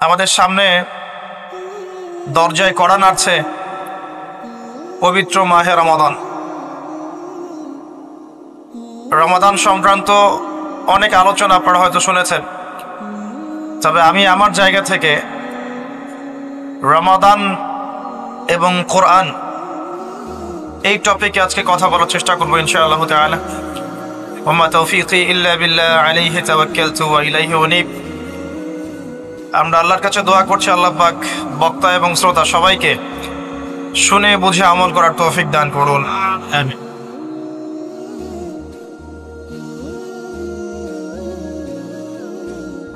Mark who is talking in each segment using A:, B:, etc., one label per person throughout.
A: আমাদের সামনে দরজায় কড়া নাড়ছে পবিত্র মাহে রমাদান। রমাদান সংক্রান্ত অনেক আলোচনা আপনারা হয়তো শুনেছেন, তবে আমি আমার জায়গা থেকে রমাদান এবং কোরআন এই টপিকে আজকে কথা বলার চেষ্টা করবো ইনশাআল্লাহ তাআলা। ওয়া তাওফীকি ইল্লা বিল্লাহ আলাইহি তাওয়াক্কালতু ওয়া ইলাইহি উনীব। আমরা আল্লাহর কাছে দোয়া করছি আল্লাহ পাক বক্তা এবং শ্রোতা সবাইকে শুনে বুঝে আমল করার তৌফিক দান করুন, আমিন।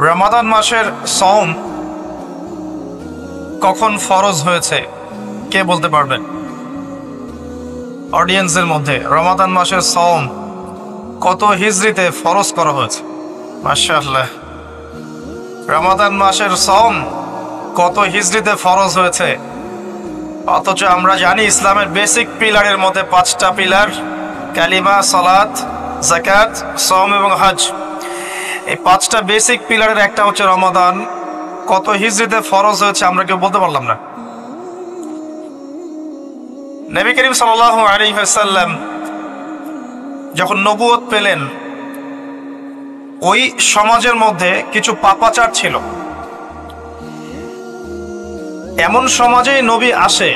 A: রমাদান মাসের সওম কখন ফরজ হয়েছে কে বলতে পারবেন? অডিয়েন্সের মধ্যে রমাদান মাসের সওম কত হিজরিতে ফরজ করা হয়েছে? মাশাআল্লাহ। রমাদান মাসের সওম কত হিজরিতে ফরজ হয়েছে, অথচ আমরা জানি ইসলামের বেসিক পিলারের মধ্যে 5টা পিলার, কালিমা, সালাত, যাকাত, সওম এবং হজ। এই 5টা বেসিক পিলারের একটা হচ্ছে রমাদান। কত হিজরিতে ফরজ হয়েছে আমরা কেউ বলতে পারলাম না। নবী করিম সাল্লাল্লাহু আলাইহি ওয়াসাল্লাম যখন নবুয়ত পেলেন, ওই সমাজের মধ্যে কিছু পাপাচার ছিল। এমন সমাজেই নবী আসে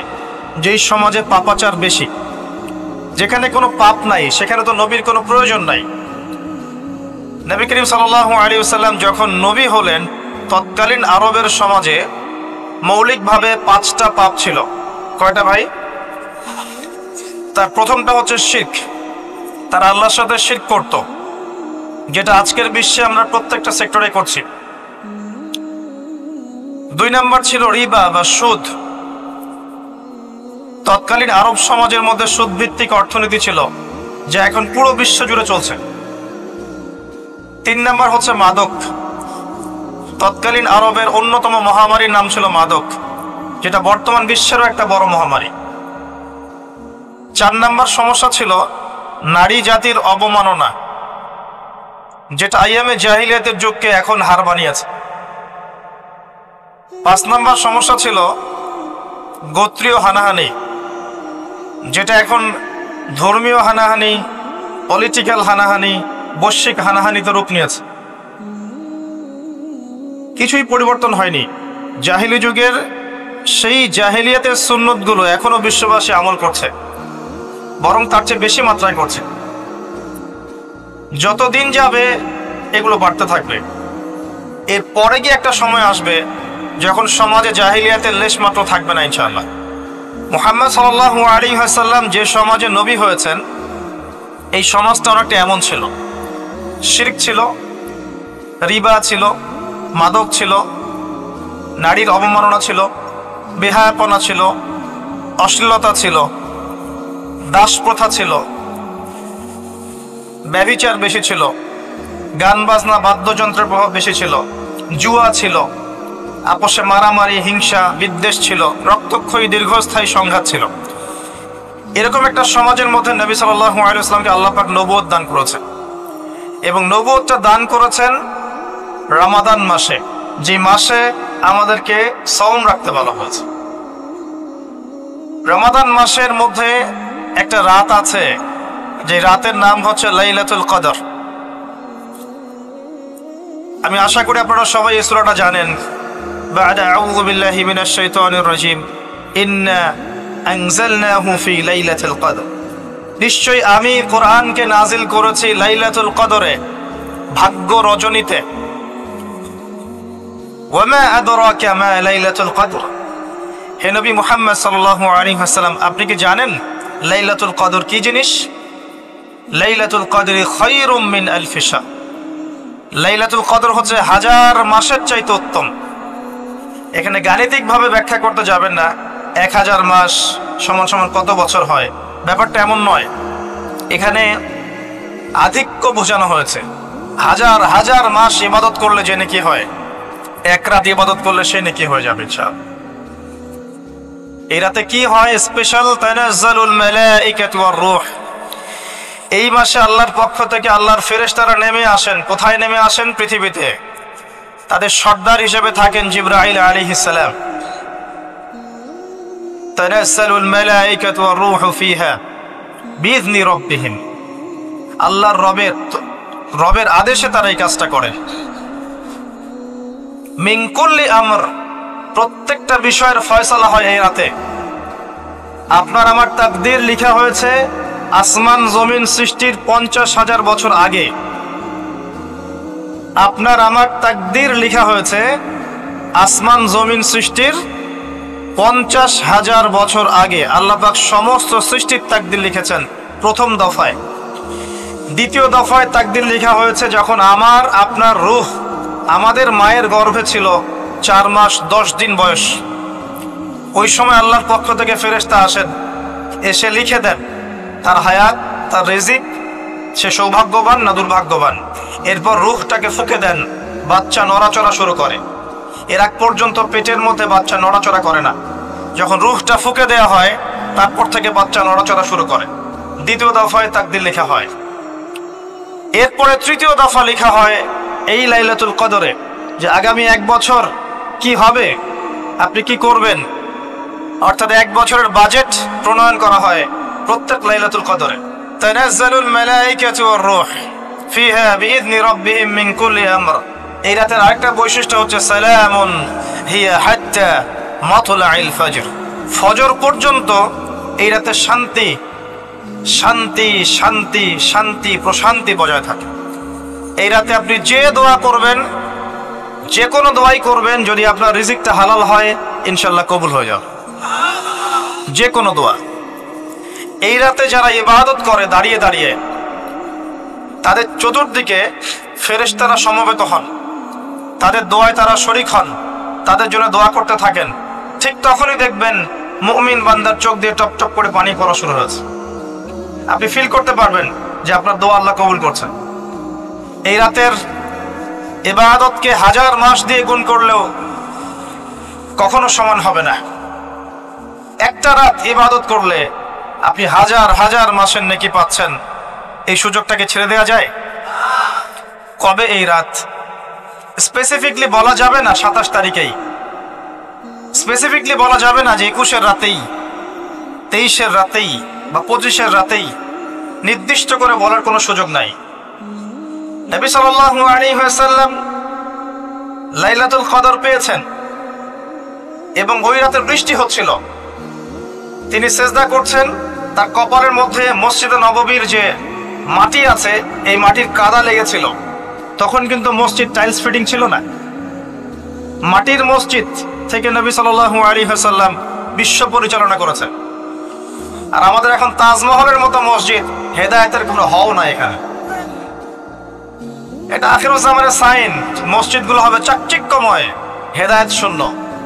A: যেই সমাজে পাপাচার বেশি, যেখানে কোনো পাপ নাই সেখানে তো নবীর কোনো প্রয়োজন নাই। নবী করিম সাল্লাল্লাহু আলাইহি ওয়াসাল্লাম যখন নবী হলেন, তৎকালীন আরবের সমাজে মৌলিকভাবে 5টা পাপ ছিল। কয়টা ভাই? তার প্রথমটা হচ্ছে শিরক। তারা আল্লাহর সাথে শিরক করত, যেটা আজকের বিশ্বে আমরা প্রত্যেকটা সেক্টরে করছি। 2 নাম্বার ছিল রিবা বা সুদ। তৎকালীন আরব সমাজের মধ্যে সুদ ভিত্তিক অর্থনীতি ছিল, যা এখন পুরো বিশ্ব জুড়ে চলছে। 3 নাম্বার হচ্ছে মাদক। তৎকালীন আরবের অন্যতম মহামারীর নাম ছিল মাদক, যেটা বর্তমান বিশ্বেরও একটা বড় মহামারী। 4 নাম্বার সমস্যা ছিল নারী জাতির অবমাননা, যেটা আইয়ামে জাহিলিয়াতের যুগকে এখন হার বানিয়েছে। 5 নাম্বার সমস্যা ছিল গোত্রীয় হানাহানি, যেটা এখন ধর্মীয় হানাহানি, পলিটিক্যাল হানাহানি, বৈশ্বিক হানাহানিতে রূপ নিয়েছে। কিছুই পরিবর্তন হয়নি। জাহিলি যুগের সেই জাহিলিয়াতের সুন্নতগুলো এখনো বিশ্ববাসী আমল করছে, বরং তার চেয়ে বেশি মাত্রায় করছে। যতদিন যাবে এগুলো বাড়তে থাকবে। এর পরে গিয়ে একটা সময় আসবে যখন সমাজে জাহিলিয়াতের লেশ মাত্র থাকবে না ইনশাআল্লাহ। মুহাম্মদ সাল্লাল্লাহু আলাইহি ওয়াসাল্লাম যে সমাজে নবী হয়েছেন, এই সমাজটা অনেকটা এমন ছিল। শিরক ছিল, রিবা ছিল, মাদক ছিল, নারীর অবমাননা ছিল, বেহায়াপনা ছিল, অশ্লীলতা ছিল, দাস প্রথা ছিল, ব্যভিচার বেশি ছিল, গান বাজনা বাদ্যযন্ত্রের প্রভাব বেশি ছিল, জুয়া ছিল, আপোষে মারামারি, হিংসা, বিদ্বেষ ছিল, রক্তক্ষয়ী দীর্ঘস্থায়ী সংঘাত ছিল। এরকম একটা সমাজের মধ্যে নবী সাল্লাল্লাহু আলাইহি ওয়াসাল্লামকে আল্লাহ পাক নবুয়ত দান করেছেন, এবং নবুয়তটা দান করেছেন রমাদান মাসে, যে মাসে আমাদেরকে সওম রাখতে বলা হয়েছে। রমাদান মাসের মধ্যে একটা রাত আছে, যে রাতের নাম হচ্ছে লাইলাতুল কদর। আমি আশা করি আপনারা সবাই এই সূরাটা জানেন। বা'দা আউযু বিল্লাহি মিনাশ শাইতানির রাজীম, ইন্না আনজালনাহু ফি লাইলাতুল কদর। নিশ্চয়ই আমি কোরআনকে নাজিল করেছি লাইলাতুল কদরে, ভাগ্য রজনীতে। ওয়া মা আদরাকা মা লাইলাতুল কদর। হে নবী মুহাম্মদ সাল্লাল্লাহু আলাইহি ওয়াসাল্লাম, আপনি কি জানেন লাইলাতুল কদর কি জিনিস? লাইলাতুল কদরি খায়রুম মিন আলফি শাহর। লাইলাতুল কদর হচ্ছে 1000 মাসের চাইতে উত্তম। এখানে গাণিতিকভাবে ব্যাখ্যা করতে যাবেন না 1000 মাস সমান সমান কত বছর হয়, ব্যাপারটা এমন নয়। এখানে আধিক্য বোঝানো হয়েছে। 1000 মাস ইবাদত করলে যে নেকি হয়, 1 রাত ইবাদত করলে সে নেকি হয়ে যাবে ইনশাআল্লাহ। এই রাতে কি হয়? স্পেশাল তানাজ্জালুল মালাইকাতু ওয়ার রূহ। এই মাসে আল্লাহর পক্ষ থেকে আল্লাহর ফেরেশতারা নেমে আসেন। কোথায় নেমে আসেন? পৃথিবীতে। তাদের সর্দার হিসেবে থাকেন জিবরাইল আলাইহিস সালাম। তানাজ্জালুল মালায়েকাতু ওয়ার রূহু ফিহা বিইذনি রাব্বিহিম, আল্লাহর রবের আদেশে তারা এই কাজটা করে। মিন কুল্লি আমর, প্রত্যেকটা বিষয়ের ফয়সালা হয় এই রাতে। আপনার আমার তাকদীর লেখা হয়েছে আসমান জমিন সৃষ্টির 50,000 বছর আগে। আপনার আমার তাকদীর লেখা হয়েছে আসমান জমিন সৃষ্টির 50,000 বছর আগে। আল্লাহ পাক সমস্ত সৃষ্টির তাকদীর লিখেছেন প্রথম দফায়। দ্বিতীয় দফায় তাকদীর লেখা হয়েছে যখন আমার আপনার রূহ আমাদের মায়ের গর্ভে ছিল 4 মাস 10 দিন বয়স। ওই সময় আল্লাহর পক্ষ থেকে ফেরেশতা আসেন, এসে লিখে দেন তার হায়াত, তার রিজিক, সে সৌভাগ্যবান না দুর্ভাগ্যবান। এরপর রূহটাকে ফুঁকে দেন, বাচ্চা নড়াচড়া শুরু করে। এর আগ পর্যন্ত পেটের মধ্যে বাচ্চা নড়াচড়া করে না। যখন রূহটা ফুঁকে দেওয়া হয় তারপর থেকে বাচ্চা নড়াচড়া শুরু করে। দ্বিতীয় দফায় তাকদীর লেখা হয়। এরপরে তৃতীয় দফা লেখা হয় এই লাইলাতুল কদরে, যে আগামী 1 বছর কি হবে, আপনি কি করবেন, অর্থাৎ 1 বছরের বাজেট প্রণয়ন করা হয় প্রত্যেক লাইলাতুল কদরে। তানাজ্জালুল মালায়েকাতু ওয়ার রূহ ফিহা বিইذনি রাব্বিহিম মিন কুল্লি আমর। এই রাতের আরেকটা বৈশিষ্ট্য হচ্ছে সালামুন হিয়া হাত্তা মাতলাইল ফজর, ফজর পর্যন্ত এই রাতে শান্তি শান্তি শান্তি শান্তি প্রশান্তি বজায় থাকে। এই রাতে আপনি যে দোয়া করবেন, যে কোনো দোয়াই করবেন, যদি আপনার রিজিকটা হালাল হয় ইনশাল্লাহ কবুল হয়ে যাবে যে কোনো দোয়া। এই রাতে যারা ইবাদত করে দাঁড়িয়ে দাঁড়িয়ে, তাদের চতুর্দিকে ফেরেশতারা সমবেত হন, তাদের দোয়ায় তারা শরীক হন, তাদের জন্য দোয়া করতে থাকেন। ঠিক তখনই দেখবেন মুমিন বান্দার চোখ দিয়ে টপ টপ করে পানি পড়া শুরু হয়েছে। আপনি ফিল করতে পারবেন যে আপনার দোয়া আল্লাহ কবুল করছেন। এই রাতের ইবাদতকে 1000 মাস দিয়ে গুণ করলেও কখনো সমান হবে না। একটা রাত ইবাদত করলে আপনি 1000 মাসের নেকি পাচ্ছেন। এই সুযোগটাকে ছেড়ে দেওয়া যায়? কবে এই রাত স্পেসিফিকলি বলা যাবে না, 27 তারিখেই স্পেসিফিকলি বলা যাবে না যে 21-এর রাতেই, 23-এর রাতেই বা 25-এর রাতেই, নির্দিষ্ট করে বলার কোনো সুযোগ নাই। নবী সাল্লাল্লাহু আলাইহি ওয়াসাল্লাম লাইলাতুল কদর পেয়েছেন এবং ওই রাতে বৃষ্টি হচ্ছিল। তিনি সিজদা করছেন, তার কপালের মধ্যে মসজিদে নববীর যে মাটি আছে এই মাটির কাদা লেগেছিল। তখন কিন্তু মসজিদ টাইলস ফিটিং ছিল না, মাটির মসজিদ থেকে নবী সাল্লাল্লাহু আলাইহি ওয়াসাল্লাম বিশ্ব পরিচালনা করেছেন। আর আমাদের এখন তাজমহলের মতো মসজিদ, হেদায়েতের কোনো হও না এখানে। এটা আখিরুজ জামানের সাইন, মসজিদগুলো হবে চাকচিক্যময়, হেদায়েত শূন্য।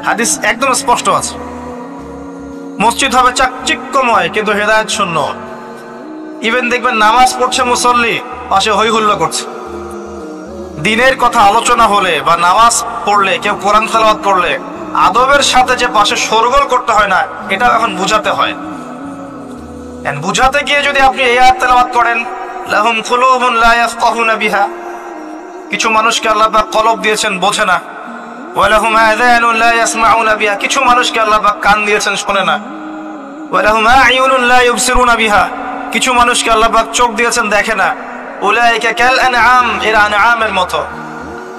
A: হাদিস একদম স্পষ্ট আছে, মসজিদ হবে চাকচিক্যময় কিন্তু হেদায়েত শূন্য। ইভেন দেখবেন নামাজ পড়ছে মুসল্লি, পাশে হই হুল্লো করছে। দিনের কথা আলোচনা হলে বা নামাজ পড়লে, কেউ কোরআন তেলাওয়াত করলে আদবের সাথে যে পাশে শোরগোল করতে হয় না, এটা এখন বুঝাতে হয়। বুঝাতে গিয়ে যদি আপনি এই আয়াত তেলাওয়াত করেন, লাহুম কুলুবুন লা ইয়াফকাহুনা বিহা, কিছু মানুষকে আল্লাহ পাক কলব দিয়েছেন বোঝে না। ওয়া লাহুম আযানুন লা ইয়াসমাউনা বিহা, কিছু মানুষকে আল্লাহ পাক কান দিয়েছেন শোনে না। ওয়া লাহুম আ'য়ুনুন লা ইউবসিরুনা বিহা, কিছু মানুষকে আল্লাহ পাক চোখ দিয়েছেন দেখে না। উলাইকা কাল আনআম, এরা আনআমের মতো।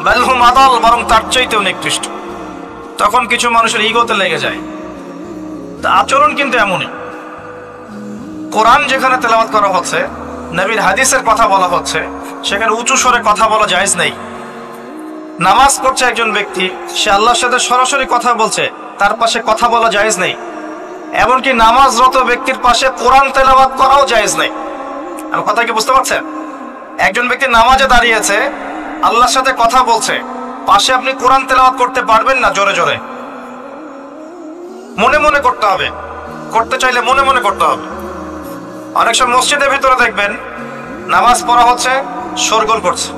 A: বাল হুম আদাল, বরং তার চাইতেও নিকৃষ্ট। তখন কিছু মানুষের ইগোতে লেগে যায়। তা আচরণ কিন্তু এমনই। কোরআন যেখানে তেলাওয়াত করা হচ্ছে, নবীর হাদিসের কথা বলা হচ্ছে, সেখানে উঁচু স্বরে কথা বলা জায়েজ নেই। নামাজ পড়ছে একজন ব্যক্তি, সে আল্লাহর সাথে সরাসরি কথা বলছে, তার পাশে কথা বলা জায়েজ নেই। এমনকি নামাজরত ব্যক্তির পাশে কোরআন তেলাওয়াত করাও জায়েজ নেই। আমার কথা কি বুঝতে পারছেন? একজন ব্যক্তি নামাজে দাঁড়িয়েছে, আল্লাহর সাথে কথা বলছে, পাশে আপনি কোরআন তেলাওয়াত করতে পারবেন না জোরে জোরে। মনে মনে করতে হবে, করতে চাইলে মনে মনে করতে হবে। অনেক সময় মসজিদের ভিতরে দেখবেন নামাজ পড়া হচ্ছে, শোরগোল করছে।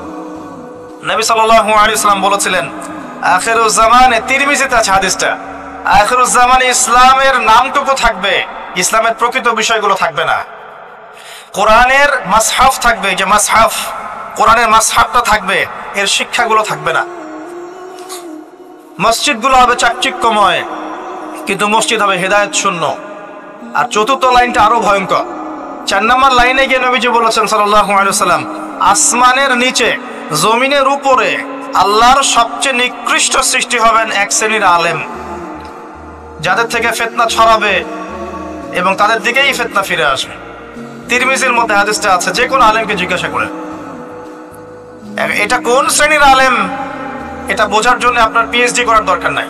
A: নবী সাল্লাল্লাহু আলাইহি ওয়াসাল্লাম বলেছিলেন, আখিরুজ জামানে, তিরমিজিতে আছে হাদিসটা, আখিরুজ জামানে ইসলামের নামটুকু থাকবে, ইসলামের প্রকৃত বিষয়গুলো থাকবে না। কোরআনের মাসহাফ থাকবে, যে মাসহাফ, কোরআনের মাসহাফটা থাকবে, এর শিক্ষাগুলো থাকবে না। মসজিদগুলো হবে চাকচিক্যময়, কিন্তু মসজিদ হবে হেদায়েত শূন্য। আর চতুর্থ লাইনটা আরো ভয়ঙ্কর। 4 নম্বর লাইনে গিয়ে নবীজি বলেছেন সাল্লাল্লাহু আলাইহি ওয়াসাল্লাম, আসমানের নিচে জমিনের উপরে আল্লাহর সবচেয়ে নিকৃষ্ট সৃষ্টি হবেন এক শ্রেণীর আলেম, যাদের থেকে ফিতনা ছড়াবে এবং তাদের দিকেই ফিতনা ফিরে আসবে। তিরমিজির মধ্যে হাদিসটা আছে, যে কোনো আলেমকে জিজ্ঞাসা করে এটা কোন শ্রেণীর আলেম, এটা বোঝার জন্য আপনার পিএইচডি করার দরকার নাই।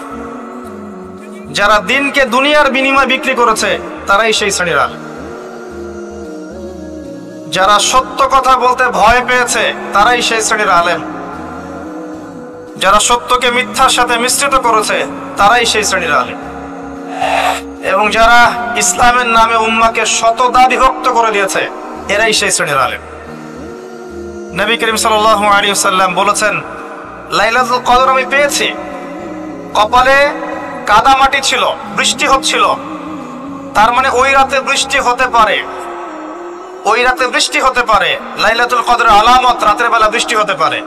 A: যারা দিনকে দুনিয়ার বিনিময়ে বিক্রি করেছে তারাই সেই শ্রেণীর আলেম। যারা সত্য কথা বলতে ভয় পেয়েছে তারাই সেই শ্রেণীর আলেম। যারা সত্যকে মিথ্যার সাথে মিশ্রিত করেছে তারাই সেই শ্রেণীর আলেম। এবং যারা ইসলামের নামে উম্মাকে শতদা বিভক্ত করে দিয়েছে এরাই সেই শ্রেণীর আলেম। নবী করিম সাল্লাল্লাহু আলাইহি ওয়াসাল্লাম বলেছেন, লাইলাতুল কদর আমি পেয়েছি, কপালে কাদা মাটি ছিল, বৃষ্টি হচ্ছিল, তার মানে ওই রাতে বৃষ্টি হতে পারে, ওই রাতে বৃষ্টি হতে পারে। লাইলাতুল কদরের আলামত রাতের বেলা বৃষ্টি হতে পারে।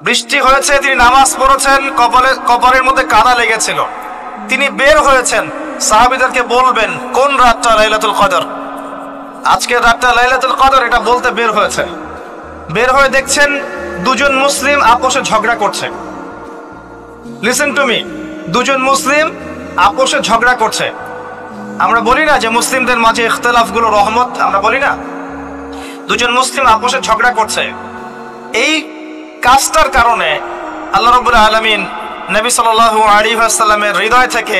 A: বৃষ্টি হয়েছে, তিনি নামাজ পড়েছেন, কপালের মধ্যে কাদা লেগেছিল, তিনি বের হয়েছেন, সাহাবীদেরকে বলবেন কোন রাতটা লাইলাতুল কদর, আজকের রাতটা লাইলাতুল কদর, এটা বলতে বের হয়েছে। বের হয়ে দেখছেন দুজন মুসলিম আপোষে ঝগড়া করছে। লিসেন টু মি, দুজন মুসলিম আপোষে ঝগড়া করছে। আমরা বলি না যে মুসলিমদের মাঝে ইখতিলাফগুলো রহমত, আমরা বলি না? দুজন মুসলিম আপোষে ঝগড়া করছে। এই কাজটার কারণে আল্লাহ রাব্বুল আলামিন নবী সাল্লাল্লাহু আলাইহি ওয়াসাল্লামের হৃদয় থেকে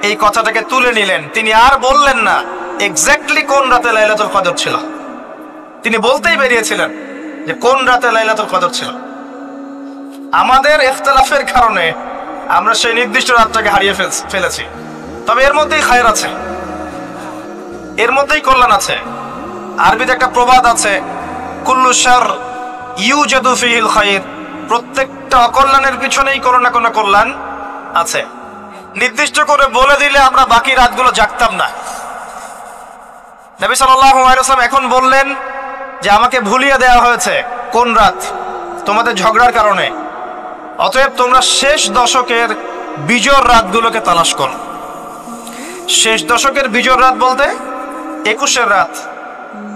A: এই কথাটাকে তুলে নিলেন। তিনি আর বললেন না এক্স্যাক্টলি কোন রাতে লাইলাতুল কদর ছিল, তিনি বলতেই বেরিয়েছিলেন যে কোন রাতে লাইলাতুল কদর ছিল। আমাদের ইখতিলাফের কারণে আমরা সেই নির্দিষ্ট রাতটাকে হারিয়ে ফেলেছি। তবে এর মধ্যেই খায়র আছে, এর মধ্যেই কল্যাণ আছে। আরবিতে একটা প্রবাদ আছে, কুল্লু শার ইউজাদু ফিহিল খায়র, প্রত্যেকটা অকল্যাণের পিছনেই কোনো না কোনো কল্যাণ আছে। নির্দিষ্ট করে বলে দিলে আমরা বাকি রাতগুলো জাগতাম না। নবী সাল্লাল্লাহু আলাইহি ওয়াসাল্লাম এখন বললেন যে আমাকে ভুলিয়ে দেওয়া হয়েছে কোন রাত, তোমাদের ঝগড়ার কারণে। অতএব তোমরা শেষ দশকের বিজোড় রাতগুলোকে তালাশ করো। শেষ দশকের বিজোড় রাত বলতে 21-এর রাত,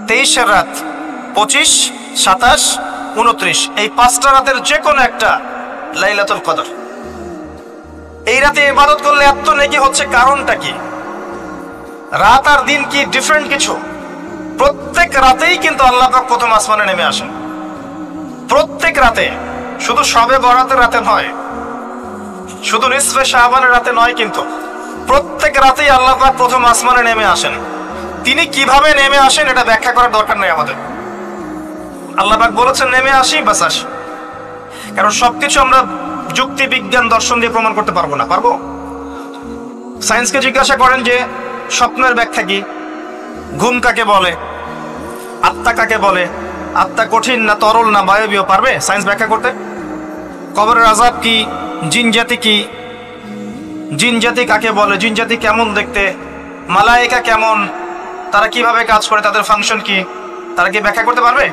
A: 23-এর রাত, 25, 27, 29, এই 5টা রাতের যে কোনো একটা লাইলাতুল কদর। এই রাতে ইবাদত করলে এত নেকি হচ্ছে, কারণটা কি? রাত আর দিন কি ডিফারেন্ট কিছু? প্রত্যেক রাতেই কিন্তু আল্লাহ পাক প্রথম আসমানে নেমে আসেন, প্রত্যেক রাতে, শুধু শবে বরাতের রাতে নয়, শুধু নিসফে শাবানের রাতে নয়, কিন্তু প্রত্যেক রাতেই আল্লাহ পাক প্রথম আসমানে নেমে আসেন। তিনি কিভাবে নেমে আসেন এটা ব্যাখ্যা করার দরকার নেই আমাদের। আল্লাহ পাক বলেছেন নেমে আসি, বাস আসি। কারণ সবকিছু আমরা যুক্তি, বিজ্ঞান, দর্শন দিয়ে প্রমাণ করতে পারবো না। পারবো? সায়েন্সকে জিজ্ঞাসা করেন যে স্বপ্নের ব্যাখ্যা কি, ঘুম কাকে বলে, আত্মা কাকে বলে, আত্মা কঠিন না তরল না বায়বীয়, পারবে সায়েন্স ব্যাখ্যা করতে? কবরের আযাব কি, জিন জাতি কি, জিন জাতি কাকে বলে, জিন জাতি কেমন দেখতে, মালায়েকা কেমন, তারা কিভাবে কাজ করে, তাদের ফাংশন কি, তারা কি ব্যাখ্যা করতে পারবে?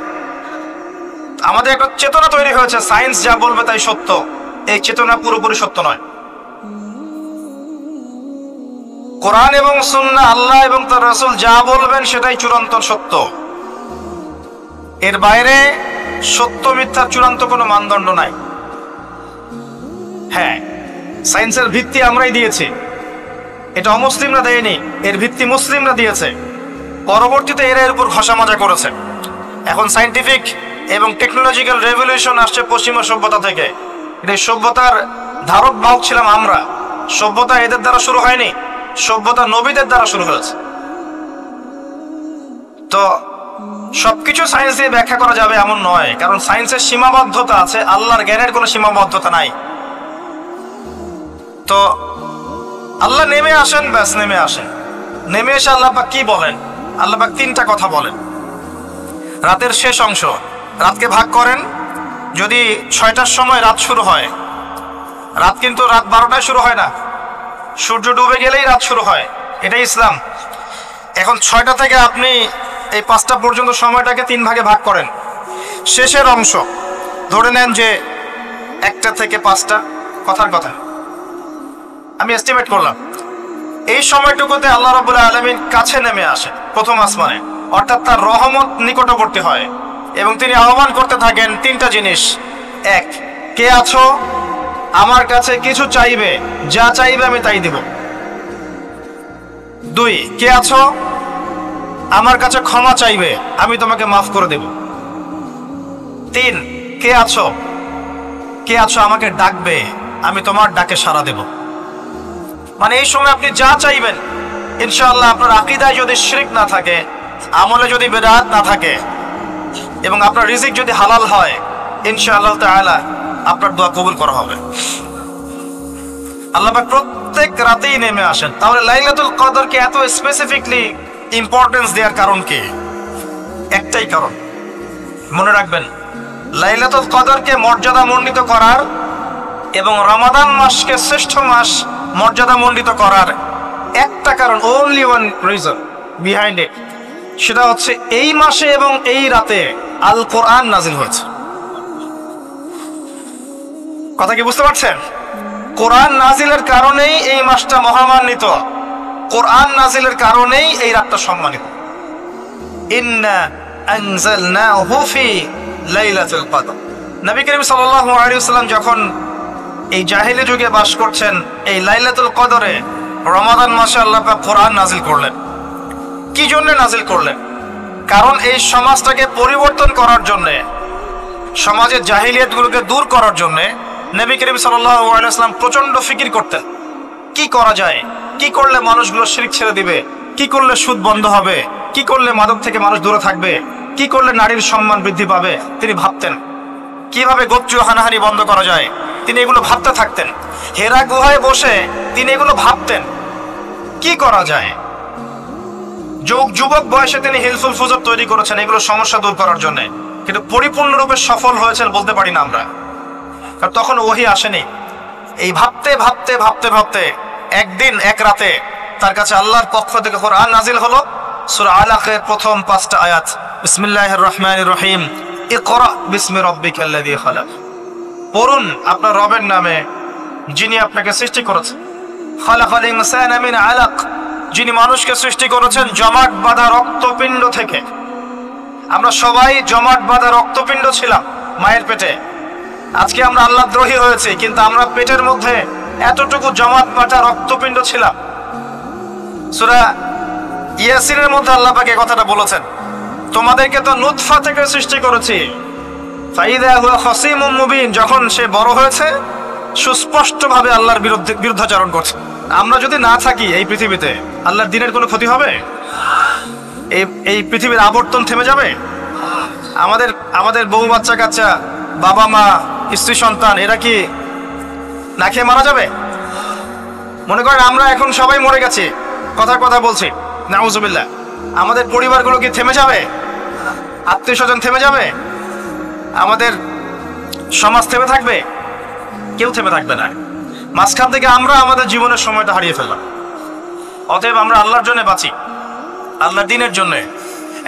A: আমাদের একটা চেতনা তৈরি হয়েছে, সায়েন্স যা বলবে তাই সত্য। এই চেতনা পুরোপুরি সত্য নয়। কোরআন এবং সুন্নাহ, আল্লাহ এবং তার রাসূল যা বলবেন সেটাই চূড়ান্ত সত্য। এর বাইরে সত্য মিথ্যার চূড়ান্ত কোনো মানদণ্ড নাই। হ্যাঁ, সায়েন্সের ভিত্তি আমরাই দিয়েছি, এটা অমুসলিমরা দেয়নি, এর ভিত্তি মুসলিমরা দিয়েছে। পরবর্তীতে এরা এর উপর ঘষা মাজা করেছে। এখন সায়েন্টিফিক এবং টেকনোলজিক্যাল রেভলিউশন আসছে পশ্চিমা সভ্যতা থেকে। এই সভ্যতার ধারক বাহক ছিলাম আমরা। সভ্যতা এদের দ্বারা শুরু হয়নি, সভ্যতা নবীদের দ্বারা শুরু হয়েছে। তো সবকিছু সায়েন্স দিয়ে ব্যাখ্যা করা যাবে এমন নয়, কারণ সায়েন্সের সীমাবদ্ধতা আছে, আল্লাহর জ্ঞানের কোনো সীমাবদ্ধতা নাই। তো আল্লাহ নেমে আসেন, ব্যাস নেমে আসেন। নেমে এসে আল্লাহ পাক কি বলেন? আল্লাহ পাক 3টা কথা বলেন। রাতের শেষ অংশ, রাতকে ভাগ করেন। যদি 6টার সময় রাত শুরু হয়, রাত কিন্তু রাত 12টায় শুরু হয় না, সূর্য ডুবে গেলেই রাত শুরু হয়, এটাই ইসলাম। এখন 6টা থেকে আপনি এই 5টা পর্যন্ত সময়টাকে 3 ভাগে ভাগ করেন। শেষের অংশ ধরে নেন যে 1টা থেকে 5টা, কথার কথা আমি এস্টিমেট করলাম, এই সময়টুকুতে আল্লাহ রাব্বুল আলামিন কাছে নেমে আসে প্রথম আসমানে, অর্থাৎ তার রহমত নিকটবর্তী হয় এবং তিনি আহ্বান করতে থাকেন তিনটা জিনিস। এক, কে আছো আমার কাছে কিছু চাইবে, যা চাইবে আমি তাই দিব। দুই, কে আছো আমার কাছে ক্ষমা চাইবে, আমি তোমাকে মাফ করে দেব। তিন, কে আছো আমাকে ডাকবে, আমি তোমার ডাকে সাড়া দেব। মানে এই সময় আপনি যা চাইবেন ইনশাআল্লাহ, আপনার আকীদায় যদি শিরক না থাকে, আমলে যদি বিদআত না থাকে এবং আপনার রিজিক যদি হালাল হয়, ইনশাআল্লাহ তাআলা আপনার দোয়া কবুল করা হবে। আল্লাহ পাক প্রত্যেক রাতেই নেমে আসেন। তাহলে লাইলাতুল কদরকে এত স্পেসিফিকলি ইম্পর্টেন্স দেওয়ার কারণ কি? একটাই কারণ, মনে রাখবেন, লাইলাতুল কদরকে মর্যাদামণ্ডিত করার এবং রমাদান মাসকে শ্রেষ্ঠ মাস মর্যাদামণ্ডিত করার একটা কারণ, only one reason behind it, সেটা হচ্ছে এই মাসে এবং এই রাতে আল কোরআন নাজিল হয়েছে। কথা কি বুঝতে পারছেন? কোরআন নাজিলের কারণেই এই মাসটা মহামান্বিত, কোরআন নাজিলের কারণেই এই রাতটা সম্মানিত। ইন্না আনজালনাহু ফি লাইলাতুল কদর। নবী করিম সাল্লাল্লাহু আলাইহি ওয়াসাল্লাম যখন এই জাহিলি যুগে বাস করছেন, এই লাইলাতুল কদরে রমাদান মাসে আল্লাহ পাক কোরআন নাজিল করলেন। কি জন্য নাজিল করলেন? কারণ এই সমাজটাকে পরিবর্তন করার জন্যে, সমাজের জাহিলিয়াতগুলোকে দূর করার জন্যে নবী করিম সাল্লাল্লাহু আলাইহি ওয়াসাল্লাম প্রচন্ড ফিকির করতেন। কি করা যায়, কি করলে মানুষগুলো শিরক ছেড়ে দিবে, কি করলে সুদ বন্ধ হবে, কি করলে মাদক থেকে মানুষ দূরে থাকবে, কি করলে নারীর সম্মান বৃদ্ধি পাবে। তিনি ভাবতেন কিভাবে গোত্রীয় হানাহানি বন্ধ করা যায়, তিনি এগুলো ভাবতে থাকতেন। হেরা গুহায় বসে তিনি এগুলো ভাবতেন কি করা যায়। যুবক বয়সে তিনি হিলফুল ফুজুর তৈরি করেছেন এগুলো সমস্যা দূর করার জন্য, কিন্তু পরিপূর্ণরূপে সফল হয়েছেন বলতে পারি না আমরা, কারণ তখন ওহী আসেনি। এই ভাবতে ভাবতে ভাবতে ভাবতে একদিন এক রাতে তার কাছে আল্লাহর পক্ষ থেকে কোরআন নাজিল হলো। সূরা আলাকের প্রথম 5টা আয়াত, বিসমিল্লাহির রহমানির রহিম, ইকরা বিসমি রাব্বিকাল্লাযী খালাক। পড়ুন আপনার রবের নামে যিনি আপনাকে সৃষ্টি করেছেন। খালাকাল ইনসানা মিন আলাক, যিনি মানুষকে সৃষ্টি করেছেন জমাট বাঁধা রক্তপিণ্ড থেকে। আমরা সবাই জমাট বাঁধা রক্তপিণ্ড ছিলাম মায়ের পেটে। আজকে আমরা আল্লাহদ্রোহী হয়েছি, কিন্তু আমরা পেটের মধ্যে এতটুকু জমাট বাঁধা রক্তপিণ্ড ছিলাম। সূরা ইয়াসিনের মধ্যে আল্লাহ পাক এই কথাটা বলেছেন, তোমাদেরকে তো নুতফা থেকে সৃষ্টি করেছি, ফাইদা হুয়া খাসীমুম মুবিন, যখন সে বড় হয়েছে সুস্পষ্টভাবে আল্লাহর বিরুদ্ধাচরণ করছে। আমরা যদি না থাকি এই পৃথিবীতে, আল্লাহর দ্বীনের কোনো ক্ষতি হবে? এই পৃথিবীর আবর্তন থেমে যাবে? আমাদের বউ বাচ্চা কাচ্চা, বাবা মা, স্ত্রী সন্তান, এরা কি না খেয়ে মারা যাবে? মনে করেন আমরা এখন সবাই মরে গেছি, কথার কথা বলছি, নাউজুবিল্লাহ, আমাদের পরিবারগুলো কি থেমে যাবে? আত্মীয় স্বজন থেমে যাবে? আমাদের সমাজ থেমে থাকবে? কেউ থেমে থাকবে না। মাঝখান থেকে আমরা আমাদের জীবনের সময়টা হারিয়ে ফেললাম। অতএব আমরা আল্লাহর জন্য বাঁচি, আল্লাহর দ্বীনের জন্য।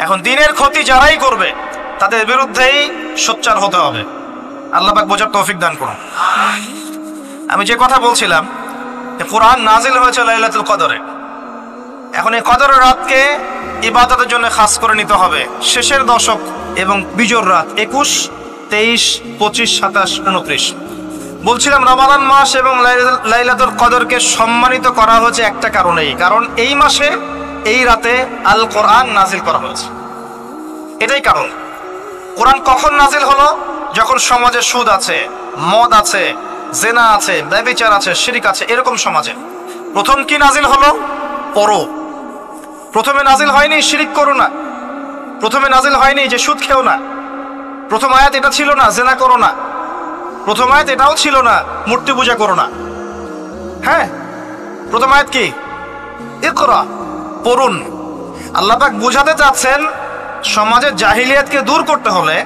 A: এখন দ্বীনের ক্ষতি যারাই করবে তাদের বিরুদ্ধেই সোচ্চার হতে হবে। আল্লাহ পাক বোঝার তৌফিক দান করুন। আমি যে কথা বলছিলাম, কোরআন নাজিল হয়েছে লাইলাতুল কদরে। এখন এই কদরের রাতকে ইবাদতের জন্য খাস করে নিতে হবে। শেষের দশক এবং বিজোর রাত 21, 23, 25, 27, 29। বলছিলাম রমাদান মাস এবং লাইলাতুল কদরকে সম্মানিত করা হয়েছে একটা কারণেই, কারণ এই মাসে এই রাতে আল কোরআন নাজিল করা হয়েছে। এটাই কারণ। কোরআন কখন নাজিল হলো? যখন সমাজে সুদ আছে, মদ আছে, জেনা আছে, ব্যভিচার আছে, শিরক আছে, এরকম সমাজে প্রথম কি নাজিল হলো? পড়ো। প্রথমে নাজিল হয়নি শিরক করো না, প্রথমে নাজিল হয়নি যে সুদ খেও না, প্রথম আয়াত এটা ছিল না জেনা করো না, প্রথম আয়াত এটাও ছিল না মূর্তি পূজা করো না। হ্যাঁ, প্রথম আয়াত কি? ইকরা, পড়ুন। আল্লাহ পাক বুঝাতে চাচ্ছেন সমাজের জাহিলিয়াতকে দূর করতে হলে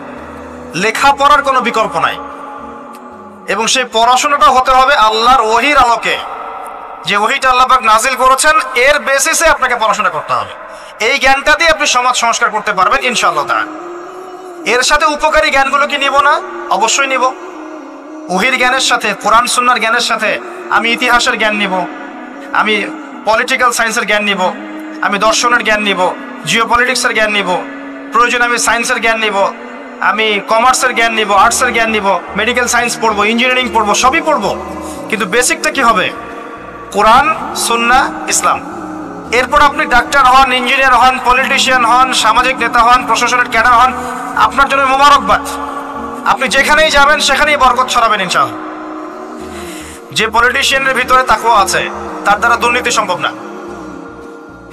A: লেখাপড়ার কোনো বিকল্প নাই, এবং সেই পড়াশোনাটা হতে হবে আল্লাহর ওহীর আলোকে। যে ওহীটা আল্লাহ পাক নাজিল করেছেন এর বেসিসে আপনাকে পড়াশোনা করতে হবে। এই জ্ঞানটা দিয়ে আপনি সমাজ সংস্কার করতে পারবেন ইনশাআল্লাহ তাআলা। এর সাথে উপকারী জ্ঞানগুলো কি নিব না? অবশ্যই নিব। ওহীর জ্ঞানের সাথে, কোরআন সুন্নাহর জ্ঞানের সাথে আমি ইতিহাসের জ্ঞান নিব, আমি পলিটিক্যাল সায়েন্সের জ্ঞান নিব, আমি দর্শনের জ্ঞান নিব, জিওপলিটিক্সের জ্ঞান নিব, প্রয়োজনে আমি সায়েন্সের জ্ঞান নিব, আমি কমার্সের জ্ঞান নিব, আর্টসের জ্ঞান নিব, মেডিকেল সায়েন্স পড়বো, ইঞ্জিনিয়ারিং পড়বো, সবই পড়বো, কিন্তু বেসিকটা কি হবে? কোরআন, সুন্নাহ, ইসলাম। এরপর আপনি ডাক্তার হন, ইঞ্জিনিয়ার হন, পলিটিশিয়ান হন, সামাজিক নেতা হন, প্রশাসনের ক্যাডার হন, আপনার জন্য মোবারকবাদ। আপনি যেখানেই যাবেন সেখানেই বরকত ছড়াবেন ইনশাআল্লাহ। যে পলিটিশিয়ানের ভিতরে তাকওয়া আছে তার দ্বারা দুর্নীতি সম্ভব না।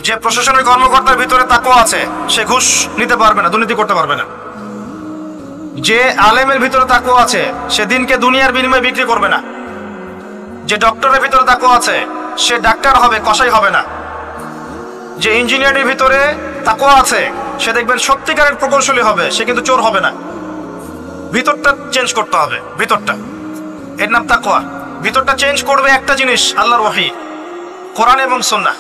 A: যে প্রশাসনের কর্মকর্তার ভিতরে তাকওয়া আছে সে ঘুষ নিতে পারবে না, দুর্নীতি করতে পারবে না। যে আলেমের ভিতরে তাকওয়া আছে সে দিনকে দুনিয়ার বিনিময়ে বিক্রি করবে না। যে ডক্টরের ভিতরে তাকওয়া আছে সে ডাক্তার হবে, কসাই হবে না। যে ইঞ্জিনিয়ারের ভিতরে তাকওয়া আছে সে দেখবেন সত্যিকারের প্রকৌশলী হবে, সে কিন্তু চোর হবে না। ভিতরটা চেঞ্জ করতে হবে, ভিতরটা, এর নাম তাকওয়া। ভিতরটা চেঞ্জ করবে একটা জিনিস, আল্লাহর ওহী, কোরআন এবং সুন্নাহ,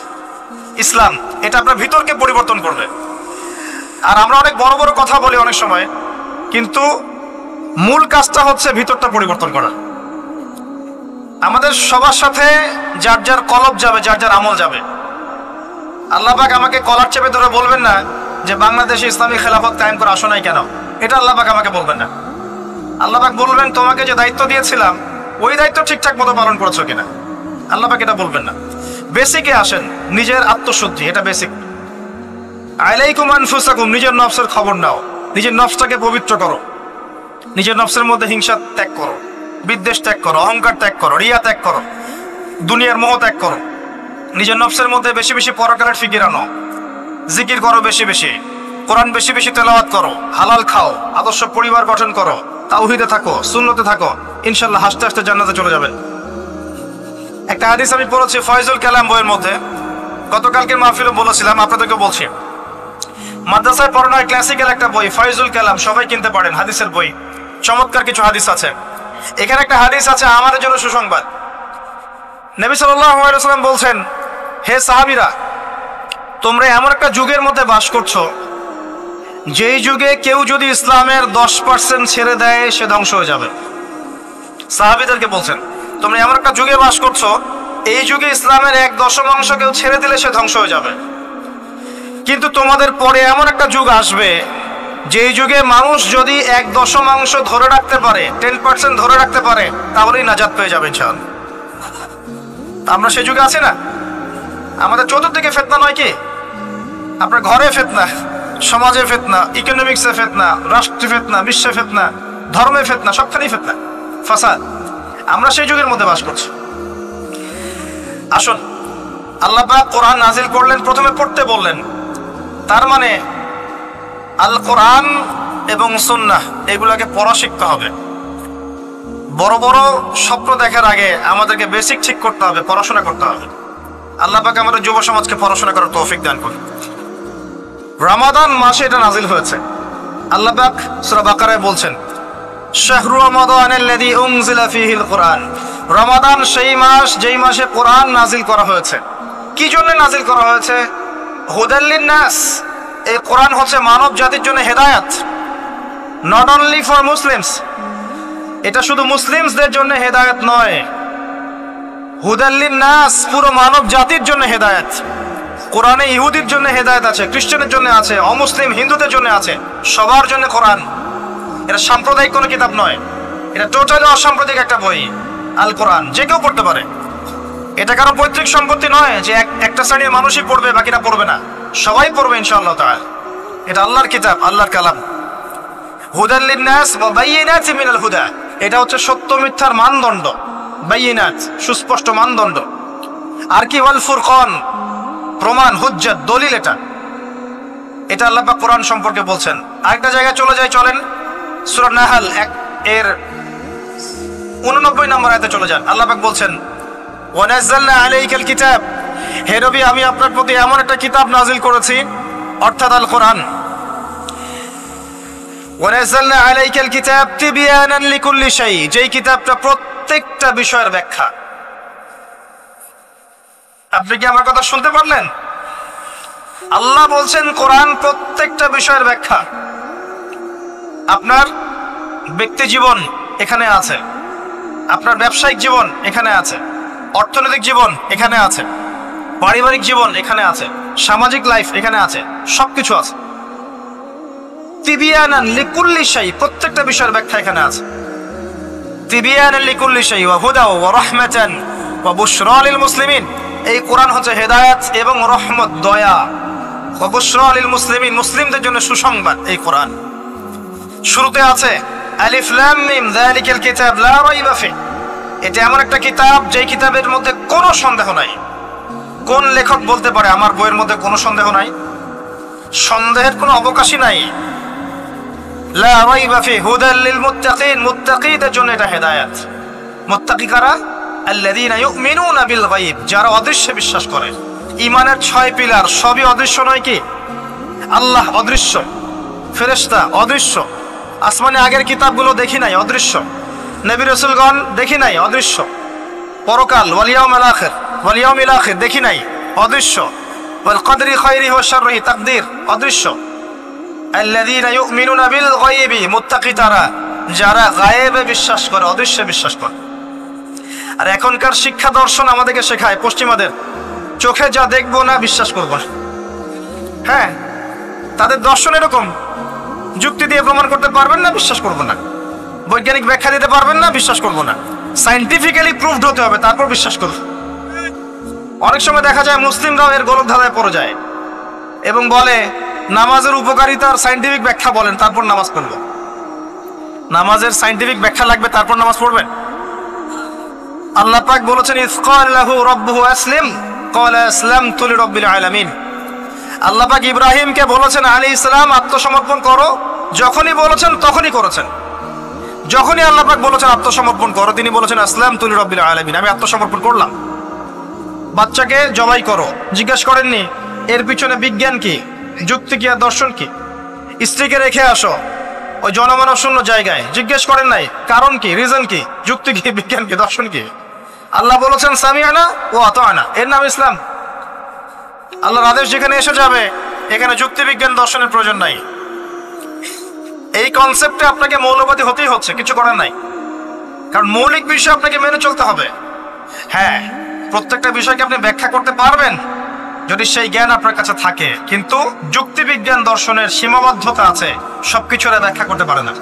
A: ইসলাম। এটা আপনার ভিতরকে পরিবর্তন করবে। আর আমরা অনেক বড় বড় কথা বলি অনেক সময়, কিন্তু মূল কাজটা হচ্ছে ভিতরটা পরিবর্তন করা। আমাদের সবার সাথে যার যার কলব যাবে, যার যার আমল যাবে। আল্লাহ পাক আমাকে কলার চেপে ধরে বলবেন না যে বাংলাদেশে ইসলামী খেলাফত কায়েম করে আসো নাই কেন, এটা আল্লাহ পাক আমাকে বলবেন না। আল্লাহ পাক বলবেন তোমাকে যে দায়িত্ব দিয়েছিলাম ওই দায়িত্ব ঠিকঠাক মতো পালন করেছো কিনা। আল্লাহ পাক এটা বলবেন না। বেসিকে আসেন, নিজের আত্মশুদ্ধি, এটা বেসিক। আলাইকুম আনফুসাকুম, নিজের নফসের খবর নাও, নিজের নফসটাকে পবিত্র করো, নিজের নফসের মধ্যে হিংসা ত্যাগ করো, বিদ্বেষ ত্যাগ করো, অহংকার ত্যাগ করো, রিয়া ত্যাগ করো, দুনিয়ার মোহ ত্যাগ করো। নিজের নফসের মধ্যে বেশি বেশি পরকালের ফিকির আনো, জিকির করো বেশি বেশি, কোরআন বেশি বেশি তেলাওয়াত করো, হালাল খাও, আদর্শ পরিবার গঠন করো, তাওহীদে থাকো, সুন্নতে থাকো, ইনশাআল্লাহ হাসতে হাসতে জান্নাতে চলে যাবেন। একটা হাদিস আমি পড়েছি ফয়জুল কালাম বইয়ের মধ্যে, গতকালকে মাহফিলে বলেছিলাম, আপনাদেরকে বলছি। মাদ্রাসায় পড়ানো হয় ক্লাসিক্যাল একটা বই ফয়জুল কালাম, সবাই কিনতে পারেন, হাদিসের বই, চমৎকার কিছু হাদিস আছে। এখানে একটা হাদিস আছে আমাদের জন্য সুসংবাদ। নবী সাল্লাল্লাহু আলাইহি ওয়াসাল্লাম বলছেন, হে সাহাবীরা, তোমরা এমন একটা যুগের মধ্যে বাস করছো যেই যুগে কেউ যদি ইসলামের 10% ছেড়ে দেয় সে ধ্বংস হয়ে যাবে। সাহাবীদেরকে বলছেন তোমরা এমন একটা যুগে বাস করছো, এই যুগে ইসলামের 1/10 কেউ ছেড়ে দিলে সে ধ্বংস হয়ে যাবে। কিন্তু তোমাদের পরে এমন একটা যুগ আসবে যেই যুগে মানুষ যদি 1/10 ধরে রাখতে পারে, 10% ধরে রাখতে পারে, তাহলেই নাজাত পেয়ে যাবে ইনশাআল্লাহ। আমরা সেই যুগে আছি না? আমাদের চতুর্দিকে ফিতনা নয় কি? আপনার ঘরে ফিতনা, সমাজে ফিতনা, ইকোনমিক্সে ফিতনা, রাষ্ট্রে ফিতনা, বিশ্বে ফিতনা, ধর্মে ফিতনা, সবখানেই ফিতনা, ফাসাদ। আমরা সেই যুগের মধ্যে বাস করছি। আসুন, আল্লাহ পাক কোরআন নাজিল করলেন, প্রথমে পড়তে বললেন। তার মানে আল কোরআন এবং সুন্নাহ এগুলোকে পড়া শিখতে হবে। বড় বড় স্বপ্ন দেখার আগে আমাদেরকে বেসিক ঠিক করতে হবে, পড়াশোনা করতে হবে। আল্লাহ পাক আমাদের যুব সমাজকে পড়াশোনা করার তৌফিক দান করুন। রমাদান মাসে এটা নাজিল হয়েছে। আল্লাহ পাক সূরা বাকারায় বলছেন, শাহরু রমাদানাল্লাযী উনজিলা ফীহিল কুরআন। রমাদান সেই মাস যেই মাসে কোরআন নাজিল করা হয়েছে। কি জন্য নাজিল করা হয়েছে? হুদাল লিন-নাস। এই কোরআন হচ্ছে মানব জাতির জন্য হেদায়েত, নট অনলি ফর মুসলিমস। এটা শুধু মুসলিমসদের জন্য হেদায়েত নয়, হুদাল লিন-নাস, পুরো মানব জাতির জন্য হেদায়েত। কোরআনে ইহুদির জন্য হেদায়েত আছে, খ্রিস্টানের জন্য আছে, অমুসলিম হিন্দুদের জন্য আছে, সবার জন্য কোরআন। এটা সাম্প্রদায়িক কোনো কিতাব নয়, এটা টোটালি অসাম্প্রদায়িক একটা বই। আল কোরআন যে কেউ পড়তে পারে। এটা কারো পৈতৃক সম্পত্তি নয় যে একটা শ্রেণীর মানুষই পড়বে বাকিরা পড়বে না, সবাই পড়বে ইনশাআল্লাহ তাআলা। এটা আল্লাহর কিতাব, আল্লাহর কালাম। হুদাল লিন-নাস ওয়া বায়িনাতিন মিনাল হুদা। এটা হচ্ছে সত্য মিথ্যার মানদণ্ড, বায়িনাত, সুস্পষ্ট মানদণ্ড। আর কি ওয়াল ফুরকান, প্রমাণ, হুজ্জাত, দলিল। এটা আল্লাহ পাক কোরআন সম্পর্কে বলছেন। আরেকটা জায়গায় চলে যাই, চলেন সূরা নাহল এর 89 নম্বর আয়াতে চলে যান। আল্লাহ পাক বলছেন, ওয়া নাযালনা আলাইকাল কিতাব। হে নবী, আমি আপনার প্রতি এমন একটা কিতাব নাজিল করেছি, অর্থাৎ আল কোরআন। ওয়া নাযালনা আলাইকাল কিতাব তিবয়ানান লিকুল্লি শাই, যেই কিতাবটা প্রত্যেকটা বিষয়ের ব্যাখ্যা। আপনি কি আমার কথা শুনতে পারলেন? আল্লাহ বলছেন কোরআন প্রত্যেকটা বিষয়ের ব্যাখ্যা। আপনার ব্যক্তি জীবন এখানে আছে, আপনার ব্যবসায়িক জীবন এখানে আছে, অর্থনৈতিক জীবন এখানে আছে, পারিবারিক জীবন এখানে আছে, সামাজিক লাইফ এখানে আছে, সবকিছু আছে। তিবিয়ানান লিকুল্লি শাই, প্রত্যেকটা বিষয়ের ব্যাখ্যা এখানে আছে। তিবিয়ানান লিকুল্লি শাই ওয়া হুদা ওয়া রাহমাতান ওয়া বুশরা লিল মুসলিমিন। এই কোরআন হচ্ছে হেদায়েত এবং রহমত, দয়া। ওয়া বুশরা লিল মুসলিমিন, মুসলিমদের জন্য সুসংবাদ এই কোরআন। শুরুতে আছে আলিফ লাম মিম যালিকাল কিতাব লা রাইবা ফি। এটা এমন একটা কিতাব যে কিতাবের মধ্যে কোনো সন্দেহ নাই। কোন লেখক বলতে পারে আমার বইয়ের মধ্যে কোনো সন্দেহ নাই? সন্দেহের কোনো অবকাশই নাই। লা রাইবা ফি হুদাল লিল মুত্তাকিন, মুত্তাকিদের জন্য এটা হেদায়েত। মুত্তাকি কারা? আল্লাযীনা ইউমিনুনা বিল গায়ব, যারা অদৃশ্যে বিশ্বাস করে। ঈমানের 6 পিলার সবই অদৃশ্য নয় কি? আল্লাহ অদৃশ্য, ফেরেশতা অদৃশ্য, আসমানে আগের কিতাবগুলো দেখি নাই, অদৃশ্য। নবী রাসূলগণ দেখি নাই, অদৃশ্য। পরকাল ওয়াল ইয়াউমিল আখির, ওয়াল ইয়াউমিল আখির দেখি নাই, অদৃশ্য। ওয়াল কদরি খায়রিহি ওয়া শাররিহি, তাকদীর অদৃশ্য। আল্লাযীনা ইউমিনুনা বিল গায়বি, মুত্তাকি তারা যারা গায়েবে বিশ্বাস করে, অদৃশ্যে বিশ্বাস করে। আর এখনকার শিক্ষা দর্শন আমাদেরকে শেখায় পশ্চিমাদের, চোখে যা দেখবো না বিশ্বাস করবো না। হ্যাঁ, তাদের দর্শন এরকম, যুক্তি দিয়ে প্রমাণ করতে পারবেন না, বিশ্বাস করবো না। বৈজ্ঞানিক ব্যাখ্যা দিতে পারবেন না, বিশ্বাস করবো না। সায়েন্টিফিক্যালি প্রুভড হতে হবে, তারপর বিশ্বাস করব। অনেক সময় দেখা যায় মুসলিমরাও এর গোলক ধাঁধায় পড়ে যায় এবং বলে নামাজের উপকারিতার সায়েন্টিফিক ব্যাখ্যা বলেন, তারপর নামাজ পড়ব। নামাজের সায়েন্টিফিক ব্যাখ্যা লাগবে, তারপর নামাজ পড়বেন? আল্লাহ পাক বলেছেন ইয ক্বালা লাহু রাব্বুহু আসলিম ক্বালা আসলামতু লিরাব্বিল আলামিন। আল্লাহ পাক ইব্রাহিমকে বলেছেন আলাইহিস সালাম আত্মসমর্পণ করো, যখনই বলেছেন তখনই করেছেন। যখনই আল্লাহ পাক বলেছেন আত্মসমর্পণ করো, তিনি বলেছেন আসলামতু লিরাব্বিল আলামিন, আমি আত্মসমর্পণ করলাম। বাচ্চাকে জবাই করো, জিজ্ঞেস করেননি এর পিছনে বিজ্ঞান কি, যুক্তি কি, আর দর্শন কি? স্ত্রীকে রেখে আসো ওই জনমানব শূন্য জায়গায়, জিজ্ঞেস করেন নাই কারণ কি, রিজন কি, যুক্তি কি, বিজ্ঞান কি, দর্শন কি? আল্লাহ বলেছেন সামিআনা ওয়া আতা'না, এর নাম ইসলাম। আল্লাহর আদেশ যেখানে এসে যাবে এখানে যুক্তি বিজ্ঞান দর্শনের প্রয়োজন নাই। এই কনসেপ্টে আপনাকে মৌলবাদী হতেই হচ্ছে, কিছু করার নাই, কারণ মৌলিক বিষয় আপনাকে মেনে চলতে হবে। হ্যাঁ, প্রত্যেকটা বিষয়কে আপনি ব্যাখ্যা করতে পারবেন যদি সেই জ্ঞান আপনার কাছে থাকে, কিন্তু যুক্তি বিজ্ঞান দর্শনের সীমাবদ্ধতা আছে, সবকিছু ব্যাখ্যা করতে পারে না।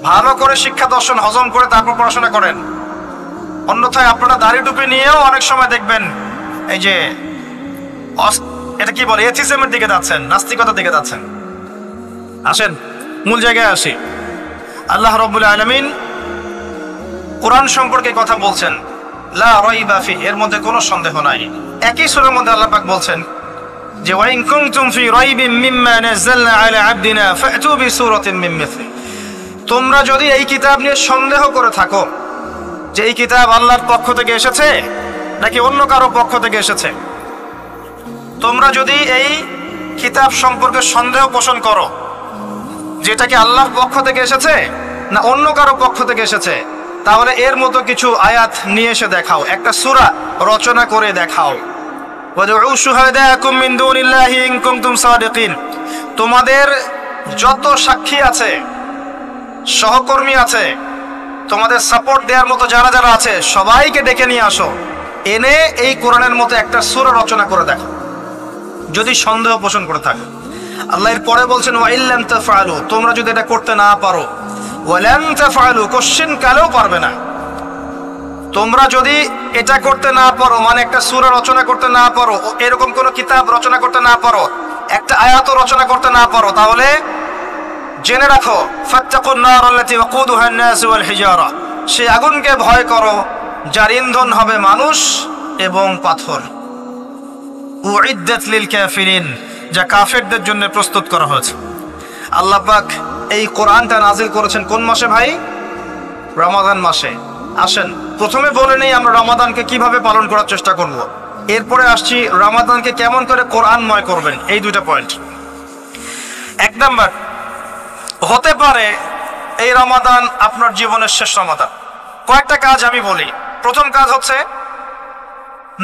A: ভালো করে শিক্ষা দর্শন হজম করে তারপর পড়াশোনা করেন, অন্যথায় আপনারা দাড়ি টুপি নিয়েও অনেক সময় দেখবেন এই যে এটা কি বলে, এথিজমের দিকে যাচ্ছেন, নাস্তিকতার দিকে যাচ্ছেন। আসেন মূল জায়গায় আসি। আল্লাহ রাব্বুল আলামিন কোরআন সম্পর্কে কথা বলছেন লা রাইবা ফি, এর মধ্যে কোনো সন্দেহ নাই। একই সূরার মধ্যে আল্লাহ পাক বলছেন যে ওয়া ইন কুনতুম ফি রাইবিন মিম্মা নাযালনা আলা আবদিনা ফাতু বিসূরাতিন মিন মিসলি। তোমরা যদি এই কিতাব নিয়ে সন্দেহ করে থাকো যে এই কিতাব আল্লাহর পক্ষ থেকে এসেছে নাকি অন্য কারো পক্ষ থেকে এসেছে, তোমরা যদি এই কিতাব সম্পর্কে সন্দেহ পোষণ করো যেটা কি আল্লাহর পক্ষ থেকে এসেছে না অন্য কারো পক্ষ থেকে এসেছে, তাহলে এর মতো কিছু আয়াত নিয়ে এসে দেখাও, একটা সূরা রচনা করে দেখাও। ওয়াদউ শুহাদাকুম মিন দুনিল্লাহি ইন কুনতুম সাদিকিন। তোমাদের যত সাক্ষী আছে, সহকর্মী আছে, তোমাদের সাপোর্ট দেওয়ার মতো যারা যারা আছে সবাইকে ডেকে নিয়ে আসো, এনে এই কোরআনের মতো একটা সূরা রচনা করে দেখো যদি সন্দেহ পোষণ করে থাকে। আল্লাহ এর পরে বলছেন ওয়া ইল্লাম তাফআলু, তোমরা যদি এটা করতে না পারো, ওয়ালান তাফআলু, কোশ্চেন কালেও পারবে না। তোমরা যদি এটা করতে না পারো, মানে একটা সূরা রচনা করতে না পারো, এরকম কোন কিতাব রচনা করতে না পারো, একটা আয়াতও রচনা করতে না পারো, তাহলে জেনে রাখো ফাত্তাকুন নার আল্লাতী ওয়াকুদুহা আন-নাস ওয়াল হিজারা, সেই আগুনকে ভয় করো যার ইন্ধন হবে মানুষ এবং পাথর। উইদ্দাত লিল কাফিরিন, যা কাফেরদের জন্য প্রস্তুত করা হয়েছে। আল্লাহ পাক এই কোরআনটা নাজিল করেছেন কোন মাসে ভাই? রমাদান মাসে। আসেন প্রথমে বলে নেই আমরা রমাদানকে কিভাবে পালন করার চেষ্টা করব, এরপরে আসছি রমাদানকে কেমন করে কোরআনময় করবেন, এই দুইটা পয়েন্ট। এক নাম্বার, হতে পারে এই রমাদান আপনার জীবনের শেষ রমাদান। কয়েকটা কাজ আমি বলি। প্রথম কাজ হচ্ছে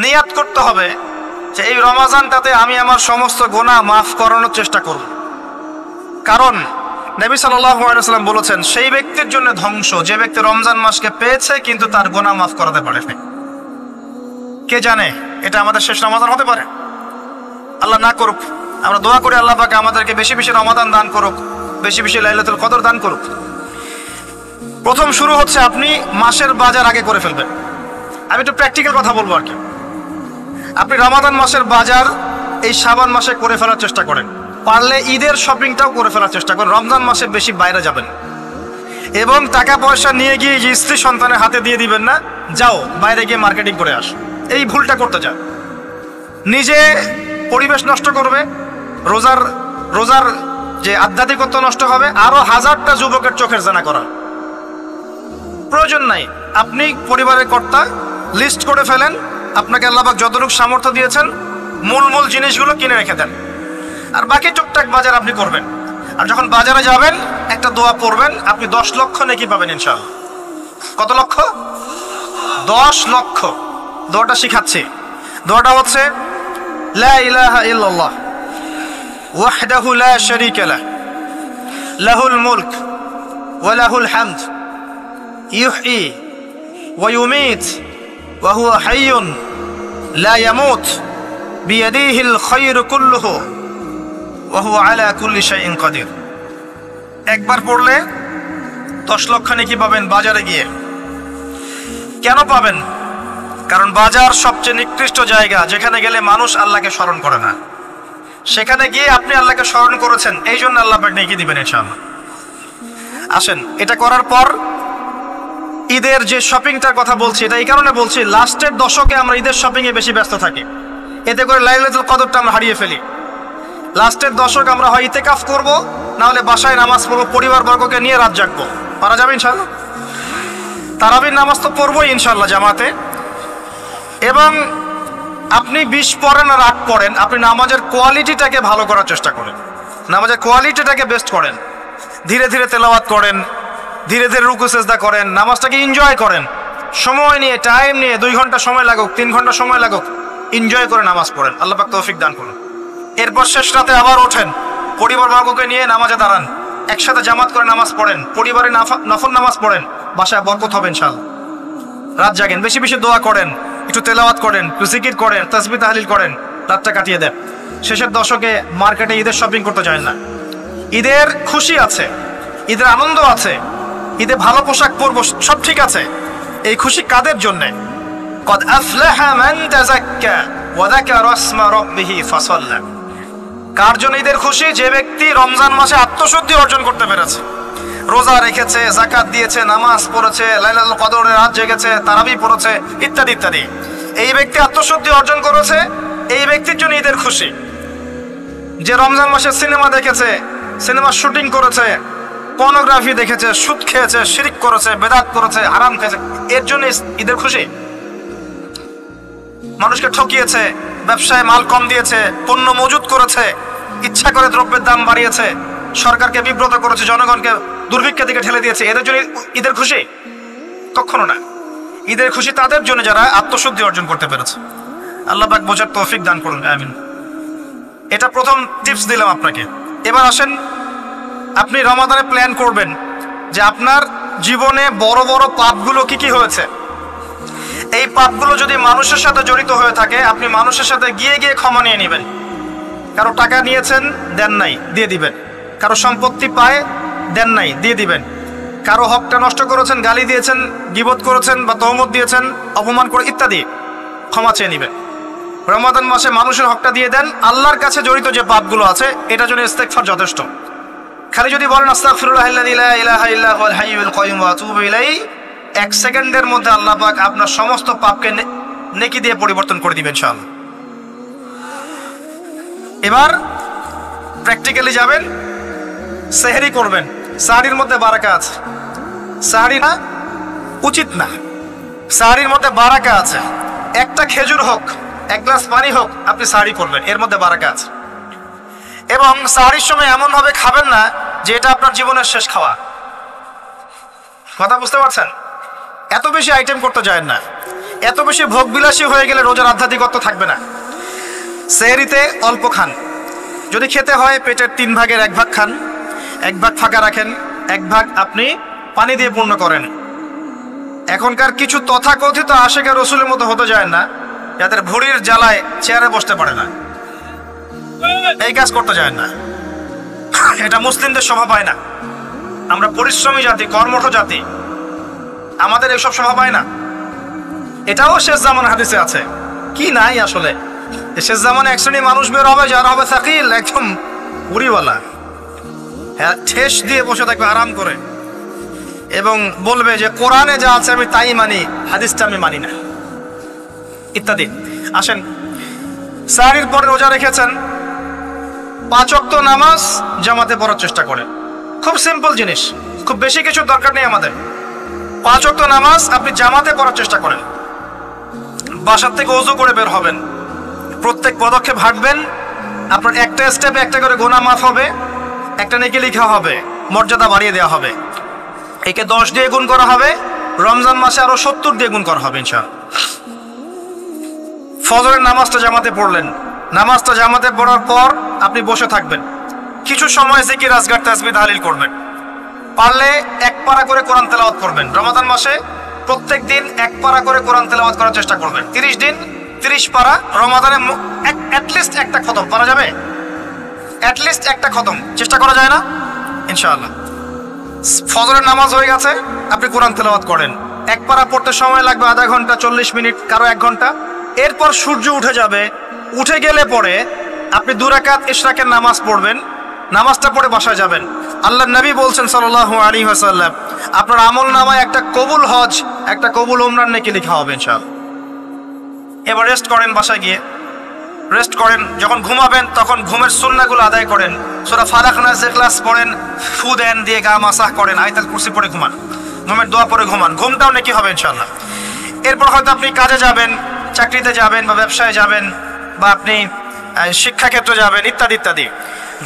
A: নিয়াত করতে হবে যে এই রমাদানটাতে আমি আমার সমস্ত গুনাহ মাফ করানোর চেষ্টা করব। কারণ নবী সাল্লাল্লাহু আলাইহি ওয়াসাল্লাম বলেছেন, সেই ব্যক্তির জন্য ধ্বংস যে ব্যক্তি রমজান মাসকে পেয়েছে কিন্তু তার গুনাহ মাফ করাতে পারেনি। কে জানে এটা আমাদের শেষ রমাদান হতে পারে। আল্লাহ না করুক, আমরা দোয়া করি আল্লাহ পাক আমাদেরকে বেশি বেশি রমাদান দান করুক, বেশি বেশি লাইলাতুল কদর দান করুক। প্রথম শুরু হচ্ছে আপনি মাসের বাজার আগে করে ফেলবেন। আমি একটু প্র্যাকটিক্যাল কথা বলবো আর কি। আপনি রমাদান মাসের বাজার এই শাবান মাসে করে ফেলার চেষ্টা করেন, পারলে ঈদের শপিংটাও করে ফেলার চেষ্টা করেন। রমজান মাসে বেশি বাইরে যাবেন এবং টাকা পয়সা নিয়ে গিয়ে যে স্ত্রী সন্তানের হাতে দিয়ে দিবেন না, যাও বাইরে গিয়ে মার্কেটিং করে আস, এই ভুলটা করতে যায়। নিজে পরিবেশ নষ্ট করবে, রোজার যে আধ্যাত্মিকত্ব নষ্ট হবে, আরো হাজারটা যুবকের চোখের জানা করা প্রয়োজন নাই। আপনি পরিবারের কর্তা, লিস্ট করে ফেলেন, আপনাকে আল্লাহ পাক যতটুকু সামর্থ্য দিয়েছেন মূল জিনিসগুলো কিনে রেখে দেন, আর বাকি টুকটাক বাজার আপনি করবেন। আর যখন বাজারে যাবেন একটা দোয়া পড়বেন, আপনি 10 লক্ষ নেকি পাবেন ইনশাআল্লাহ। কত লক্ষ? 10 লক্ষ। দোয়াটা শিখাচ্ছি। দোয়াটা হচ্ছে লা ইলাহা ইল্লাল্লাহ ওয়াহদাহু লা শারীকা লাহ লাহুল মুলক ওয়া লাহুল হামদ ইউহয়ী ওয়া ইউমীত ওয়া হুয়া হাইয়ুন লা ইয়ামুত বিয়াদিহিল খায়রু কুল্লুহু ওয়া হুয়া আলা কুল্লি শাইইন কাদির। একবার পড়লে 10 লক্ষ নেকি পাবেন বাজারে গিয়ে। কেন পাবেন? কারণ বাজার সবচেয়ে নিকৃষ্ট জায়গা, যেখানে গেলে মানুষ আল্লাহকে স্মরণ করে না। সেখানে গিয়ে আপনি আল্লাহকে স্মরণ করেছেন, এই জন্য আল্লাহ পাক নেকি দিবেন ইনশাআল্লাহ। আসেন, এটা করার পর ঈদের যে শপিংটার কথা বলছি, এটা এই কারণে বলছি, লাস্টের দশকে আমরা ঈদের শপিংয়ে বেশি ব্যস্ত থাকি, এতে করে লাইলাতুল কদরটা আমরা হারিয়ে ফেলি। লাস্টের দশক আমরা হয় ইতিকাফ করব, না হলে বাসায় নামাজ পড়বো, পরিবারবর্গকে নিয়ে রাত জাগবো। পারা যাবে ইনশাআল্লাহ? তারাবির নামাজ তো পড়বোই ইনশাআল্লাহ জামাতে। এবং আপনি 20 পড়েন আর 8 পড়েন, আপনি নামাজের কোয়ালিটিটাকে ভালো করার চেষ্টা করেন, নামাজের কোয়ালিটিটাকে বেস্ট করেন, ধীরে ধীরে তেলাওয়াত করেন, ধীরে ধীরে রুকু সেজদা করেন, নামাজটাকে এনজয় করেন, সময় নিয়ে, টাইম নিয়ে, 2 ঘন্টা সময় লাগুক, 3 ঘন্টা সময় লাগুক, এনজয় করে নামাজ পড়েন। আল্লাহ পাক তৌফিক দান করুন। এরপর শেষ রাতে আবার ওঠেন, পরিবারবর্গকে নিয়ে নামাজে দাঁড়ান, একসাথে জামাত করে নামাজ পড়েন, পরিবারে নফল নামাজ পড়েন, বাসায় বরকত হবে ইনশাআল্লাহ। রাত জাগেন, বেশি বেশি দোয়া করেন, একটু তেলাওয়াত করেন, একটু জিকির করেন, তাসবিহ তাহলিল করেন, রাতটা কাটিয়ে দেন। শেষের দশকে মার্কেটে ঈদের শপিং করতে যায় না। ঈদের খুশি আছে, ঈদের আনন্দ আছে, ঈদে ভালো পোশাক পরবো, সব ঠিক আছে। এই খুশি কাদের জন্যে? কদ আফলাহা মান তাযাক্কা ওয়া যাকারা ইসমা রাব্বিহি ফাসাল্লা। কার জন্য ঈদের খুশি? যে ব্যক্তি রমজান মাসে আত্মশুদ্ধি অর্জন করতে পেরেছে, রোজা রেখেছে, যাকাত দিয়েছে, নামাজ পড়েছে, লাইলাতুল কদরের রাত জেগেছে, তারাবি পড়েছে, ইত্যাদি ইত্যাদি। এই ব্যক্তি আত্মশুদ্ধি অর্জন করেছে, এই ব্যক্তির জন্য ঈদের খুশি। যে রমজান মাসে সিনেমা দেখেছে, সিনেমা শুটিং করেছে, পর্নোগ্রাফি দেখেছে, সুদ খেয়েছে, শিরক করেছে, বেদাত করেছে, হারাম খেয়েছে, এর জন্য ঈদের খুশি। মানুষকে ঠকিয়েছে, ব্যবসায় মাল কম দিয়েছে, পণ্য মজুত করেছে, ইচ্ছা করে দ্রব্যের দাম বাড়িয়েছে, সরকারকে বিব্রত করেছে, জনগণকে দুর্ভিক্ষের দিকে ঠেলে দিয়েছে, এদের জন্য ঈদের খুশি? কখনো না। ঈদের খুশি তাদের জন্য যারা আত্মশুদ্ধি অর্জন করতে পেরেছে। আল্লাহ পাক বোঝার তৌফিক দান করুন, আমিন। এটা প্রথম টিপস দিলাম আপনাকে। এবার আসেন, আপনি রমাদানে প্ল্যান করবেন যে আপনার জীবনে বড় বড় পাপগুলো কি কি হয়েছে। এই পাপগুলো যদি মানুষের সাথে জড়িত হয়ে থাকে, আপনি মানুষের সাথে গিয়ে গিয়ে ক্ষমা নিয়ে নেবেন। কারো টাকা নিয়েছেন, দেন নাই, দিয়ে দিবেন। কারো সম্পত্তি পায়, দেন নাই, দিয়ে দিবেন। কারো হকটা নষ্ট করেছেন, গালি দিয়েছেন, গীবত করেছেন বা তহমত দিয়েছেন, অপমান করে ইত্যাদি, ক্ষমা চেয়ে নেবেন। রমাদান মাসে মানুষের হকটা দিয়ে দেন। আল্লাহর কাছে জড়িত যে পাপগুলো আছে, এটার জন্য ইস্তেগফার যথেষ্ট। খালি যদি বলেন আস্তাগফিরুল্লাহাল্লাযী লা ইলাহা ইল্লা হুয়াল হাইয়ুল কাইয়্যুম ওয়া আতুবু ইলাইহি, 1 সেকেন্ডের মধ্যে আল্লাহ পাক আপনার সমস্ত পাপকে নেকি দিয়ে পরিবর্তন করে দিবেন ইনশাআল্লাহ। এবার প্র্যাকটিক্যালি যাবেন, সেহরি করবেন। সাহরির মধ্যে বারাকা আছে, সাহরি না উচিত না, সাহরির মধ্যে বারাকা আছে। একটা খেজুর হোক, 1 গ্লাস পানি হোক, আপনি সাহরি করবেন, এর মধ্যে বারাকা আছে। এবং সাহরির সময় এমন ভাবে খাবেন না যে এটা আপনার জীবনের শেষ খাওয়া। কথা বুঝতে পারছেন? এত বেশি আইটেম করতে যায় না, এত বেশি ভোগবিলাসী হয়ে গেলে রোজার আধ্যাত্মিকত্ব থাকবে না। সেহরিতে অল্প খান, যদি খেতে হয় পেটের 3 ভাগের 1 ভাগ খান, এক ভাগ ফাঁকা রাখেন, এক ভাগ আপনি পানি দিয়ে পূর্ণ করেন। এখনকার কিছু তথাকথিত আশিকে রসুলের মতো হতে যায় না, যাদের ভুঁড়ির জ্বালায় চেয়ারে বসতে পারে না, এই কাজ করতে যায় না। এটা মুসলিমদের শোভা পায় না। আমরা পরিশ্রমী জাতি, কর্মঠ জাতি, আমাদের এসব শোভা পায় না। এটাও শেষ জামান হাদিসে আছে। কি নাই আসলে, শেষ জামানে এক শ্রেণী মানুষ বের হবে যারা হবে সাকিল, একদম উড়িওয়ালা, হ্যাঁ, ঠেস দিয়ে বসে থাকবে আরাম করে, এবং বলবে যে কোরআনে যা আছে আমি তাই মানি, হাদিসটা আমি মানি না, ইত্যাদি। আসেন, সাহরির পরে রোজা রেখেছেন, 5 ওয়াক্ত নামাজ জামাতে পড়ার চেষ্টা করেন। খুব সিম্পল জিনিস, খুব বেশি কিছু দরকার নেই আমাদের। 5 ওয়াক্ত নামাজ আপনি জামাতে পড়ার চেষ্টা করেন। বাসার থেকে ওযু করে বের হবেন, প্রত্যেক পদক্ষেপ হাঁটবেন, আপনার একটা স্টেপে একটা করে গুনাহ মাফ হবে, একটা নেকি লেখা হবে, মর্যাদা বাড়িয়ে দেওয়া হবে। একে 10 দিয়ে গুণ করা হবে, রমজান মাসে আরো 70 দিয়ে গুণ করা হবে ইনশাআল্লাহ। ফজরের নামাজটা জামাতে পড়লেন, নামাজটা জামাতে পড়ার পর আপনি বসে থাকবেন, কিছু সময় জিকির আজকার তাসবিহ তাহলিল করবেন। পারলে 1 পারা করে কোরআন তেলাওয়াত করবেন। রমাদান মাসে প্রত্যেক দিন 1 পারা করে কোরআন তেলাওয়াত করার চেষ্টা করবেন। 30 দিন 30 পারা, রমাদানে অ্যাটলিস্ট একটা খতম করা যাবে, অ্যাটলিস্ট একটা খতম চেষ্টা করা যায় না ইনশাআল্লাহ। ফজরের নামাজ হয়ে গেছে, আপনি কোরআন তেলাওয়াত করেন। 1 পারা পড়তে সময় লাগবে আধা ঘন্টা, 40 মিনিট, কারো 1 ঘন্টা। এরপর সূর্য উঠে যাবে, উঠে গেলে পরে আপনি 2 রাকাত ইশরাকের নামাজ পড়বেন, নামাজটা পড়ে বাসায় যাবেন। আল্লাহর নবী বলছেন সাল্লাল্লাহু আলাইহি ওয়াসাল্লাম, আপনার আমল নামায় একটা কবুল হজ, একটা কবুল উমরার নেকি লেখা হবে ইনশাআল্লাহ। এবার রেস্ট করেন, বাসায় গিয়ে রেস্ট করেন। যখন ঘুমাবেন তখন ঘুমের সুন্নাহগুলো আদায় করেন। সূরা ফালাক নাস ইখলাস পড়েন, ফু দেন, দিয়ে গা মাসাহ করেন, আয়াতুল কুরসি পড়ে ঘুমান, ঘুমের দোয়া পড়ে ঘুমান, ঘুমটাও নেকি হবে ইনশাআল্লাহ। এরপর হয়তো আপনি কাজে যাবেন, চাকরিতে যাবেন, বা ব্যবসায় যাবেন, বা আপনি শিক্ষাক্ষেত্রে যাবেন, ইত্যাদি ইত্যাদি।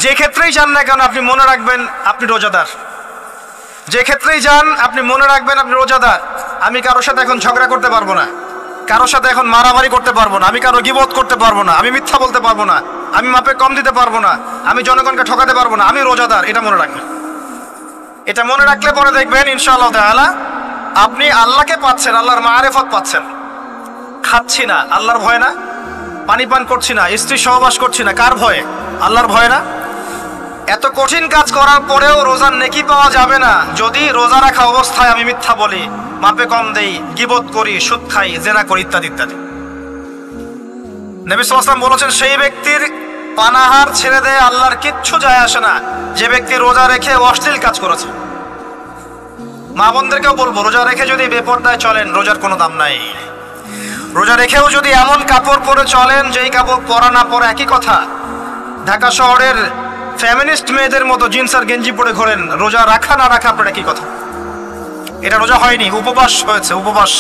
A: যে ক্ষেত্রেই যান না কেন আপনি মনে রাখবেন আপনি রোজাদার। যে ক্ষেত্রেই যান আপনি মনে রাখবেন আপনি রোজাদার। আমি কারোর সাথে এখন ঝগড়া করতে পারবো না, কারোর সাথে এখন মারামারি করতে পারবো না, আমি কারো গীবত করতে পারবো না, আমি মিথ্যা বলতে পারবো না, আমি মাপে কম দিতে পারবো না, আমি জনগণকে ঠকাতে পারবো না, আমি রোজাদার। এটা মনে রাখবেন। এটা মনে রাখলে পরে দেখবেন ইনশাআল্লাহ তাআলা আপনি আল্লাহকে পাচ্ছেন, আল্লাহর মারিফত পাচ্ছেন। খাচ্ছি না, আল্লাহর ভয় না। পানি পান করছি না, স্ত্রী সহবাস করছি না, কার ভয়ে? আল্লাহর ভয় না। এত কঠিন কাজ করার পরেও রোজার নেকি পাওয়া যাবে না যদি রোজা রাখা অবস্থায় আমি মিথ্যা বলি, মাপে কম দেই, গীবত করি, সুদ খাই, জেনা করি, ইত্যাদি ইত্যাদি। নবী সাল্লাল্লাহু আলাইহি ওয়াসাল্লাম বলেছেন, সেই ব্যক্তির পানাহার ছেড়ে দেয় আল্লাহর কিচ্ছু যায় আসে না, যে ব্যক্তি রোজা রেখে অশ্লীল কাজ করেছে। মা বোনদেরকেও বলবো, রোজা রেখে যদি বেপরদায় চলেন রোজার কোনো দাম নাই। রোজা রেখেও যদি এমন কাপড় পরে চলেন যেই কাপড় পরা না পরা একই কথা, ঢাকা শহরের ফ্যামিনিস্ট মেয়েদের মতো জিন্স আর গেঞ্জি পরে ঘোরেন, রোজা রাখা না রাখা আপনার একই কথা। এটা রোজা হয়নি, উপবাস হয়েছে, উপবাস।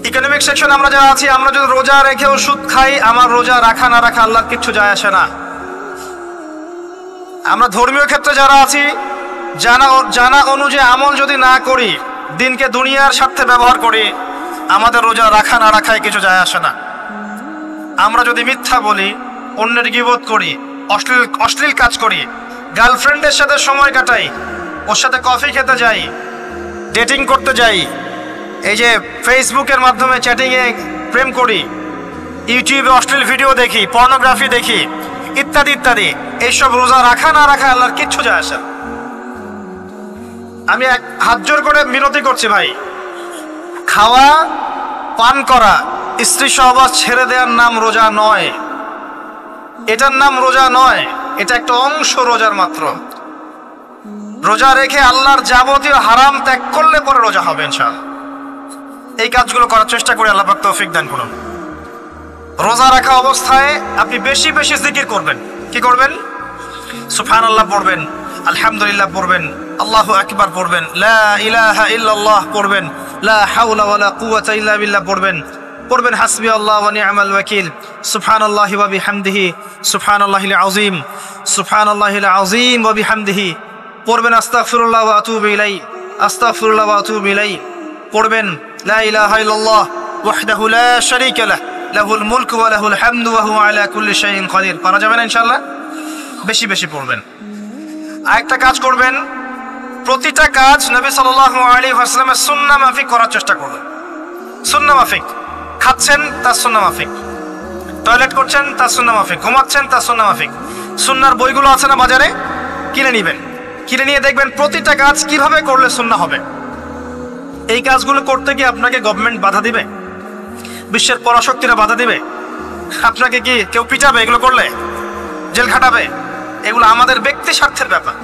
A: ইকোনমিক সেকশন আমরা যারা আছি, আমরা যদি রোজা রেখেও সুদ খাই, আমার রোজা রাখা না রাখা আল্লাহর কিচ্ছু যায় আসে না। আমরা ধর্মীয় ক্ষেত্রে যারা আছি, জানা অনুযায়ী আমল যদি না করি, দিনকে দুনিয়ার স্বার্থে ব্যবহার করি, আমাদের রোজা রাখা না রাখায় কিছু যায় আসে না। আমরা যদি মিথ্যা বলি, অন্যের গীবত করি, অশ্লীল কাজ করি, গার্লফ্রেন্ডের সাথে সময় কাটাই, ওর সাথে কফি খেতে যাই, ডেটিং করতে যাই, এই যে ফেসবুকের মাধ্যমে চ্যাটিংয়ে প্রেম করি, ইউটিউবে অশ্লীল ভিডিও দেখি, পর্নোগ্রাফি দেখি, ইত্যাদি ইত্যাদি, এইসব রোজা রাখা না রাখা আল্লাহর কিচ্ছু যায় আসে না। আমি হাত জোর করে মিনতি করছি ভাই, খাওয়া পান করা, স্ত্রী সহবাস ছেড়ে দেওয়ার নাম রোজা নয়, এটার নাম রোজা নয়, এটা একটা অংশ রোজার মাত্র। রোজা রেখে আল্লাহর যাবতীয় হারাম ত্যাগ করলে পরে রোজা হবে ইনশাআল্লাহ। এই কাজগুলো করার চেষ্টা করে আল্লাহ পাক তৌফিক দান করুন। রোজা রাখা অবস্থায় আপনি বেশি বেশি জিকির করবেন। কি করবেন? সুবহানাল্লাহ পড়বেন, আলহামদুলিল্লাহ পড়বেন, আল্লাহু আকবার পড়বেন, লা ইলাহা ইল্লাল্লাহ পড়বেন, লা হাওলা ওয়ালা কুওয়াতা ইল্লা বিল্লাহ পড়বেন হাসবি আল্লাহ ওয়া নি'মাল ওয়াকিল, সুবহানাল্লাহি ওয়া বিহামদিহি, সুবহানাল্লাহিল আযীম, সুবহানাল্লাহিল আযীম ওয়া বিহামদিহি। পড়বেন আস্তাগফিরুল্লাহ ওয়া আতুবু ইলাইহি, আস্তাগফিরুল্লাহ ওয়া আতুবু ইলাইহি। পড়বেন লা ইলাহা ইল্লাল্লাহ ওয়াহদাহু লা শারীকা লাহ, লাহুল মুলকু ওয়া লাহুল হামদু ওয়া হুয়া আলা কুল্লি শাইইন কাদির। পারা যাবে না ইনশাআল্লাহ? বেশি বেশি পড়বেন। আরেকটা কাজ করবেন, প্রতিটা কাজ নবী সাল্লাল্লাহু আলাইহি ওয়াসাল্লামের সুন্নাহ মাফিক করার চেষ্টা করবেন। সুন্নাহ মাফিক, খাচ্ছেন তার সুন্নাহ মাফিক, টয়লেট করছেন তার সুন্নাহ মাফিক, ঘুমাচ্ছেন তার সুন্নাহ মাফিক। সুন্নাহর বইগুলো আছে না বাজারে, কিনে নেবেন, কিনে নিয়ে দেখবেন প্রতিটা কাজ কিভাবে করলে সুন্নাহ হবে। এই কাজগুলো করতে গিয়ে আপনাকে গভর্নমেন্ট বাধা দিবে, বিশ্বের পরাশক্তিরা বাধা দিবে, আপনাকে কি কেউ পিটাবে এগুলো করলে, জেল খাটাবে? এগুলো আমাদের ব্যক্তি স্বার্থের ব্যাপার,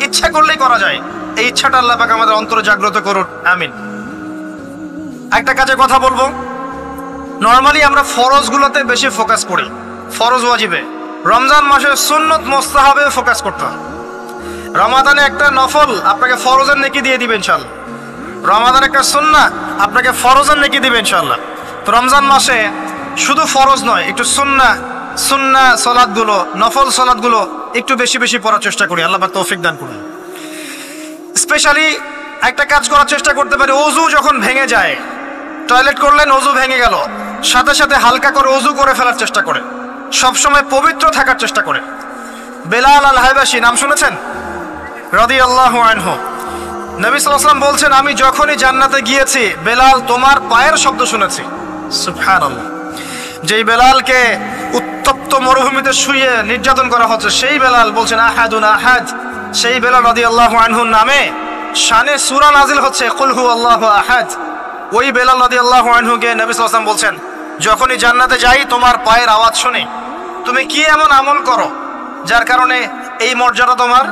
A: ইচ্ছা করলেই করা যায়। এই ইচ্ছাটা আল্লাহ পাক আমাদের অন্তরে জাগ্রত করুন, আমিন। একটা কাজে কথা বলবো, নর্মালি আমরা ফরজগুলোতে বেশি ফোকাস করি, ফরজ ওয়াজিবে। রমজান মাসে সুন্নত মুস্তাহাবে ফোকাস করতে হয়। রমাদানে একটা নফল আপনাকে ফরজের নেকি দিয়ে দিবে ইনশাআল্লাহ, রমাদান একটা সুন্নাহ আপনাকে ফরজের নেকি দিবে ইনশাআল্লাহ। তো রমজান মাসে শুধু ফরজ নয়, একটু সুন্নাহ সালাতগুলো, নফল সালাতগুলো একটু বেশি বেশি পড়ার চেষ্টা করি, আল্লাহ পাক তৌফিক দান করুন। স্পেশালি একটা কাজ করার চেষ্টা করতে পারি, ওযু যখন ভেঙে যায়, টয়লেট করলেন ওযু ভেঙে গেল, সাথে সাথে হালকা করে ওযু করে ফেলার চেষ্টা করে, সবসময় পবিত্র থাকার চেষ্টা করে। বেলাল আল হাবাশী নাম শুনেছেন? রাদিয়াল্লাহু আনহু। নবী সাল্লাল্লাহু আলাইহি ওয়াসাল্লাম বলছেন, আমি যখনই জান্নাতে গিয়েছি বেলাল তোমার পায়ের শব্দ শুনেছি। সুবহানাল্লাহ। যেই বেলালকে উত্তপ্ত মরুভূমিতে শুয়ে নির্যাতন করা হচ্ছে, সেই বেলাল বলছেন আহাদুন আহাদ। সেই বেলাল রাদিয়াল্লাহু আনহুর নামে শানে সূরা নাজিল হচ্ছে, কুল হুয়াল্লাহু আহাদ। ওই বেলাল রাদিয়াল্লাহু আনহুকে নবী সাল্লাল্লাহু আলাইহি ওয়াসাল্লাম বলছেন, যখনই জান্নাতে যাই তোমার পায়ের আওয়াজ শুনি, তুমি কি এমন আমল করো যার কারণে এই মর্যাদা তোমার?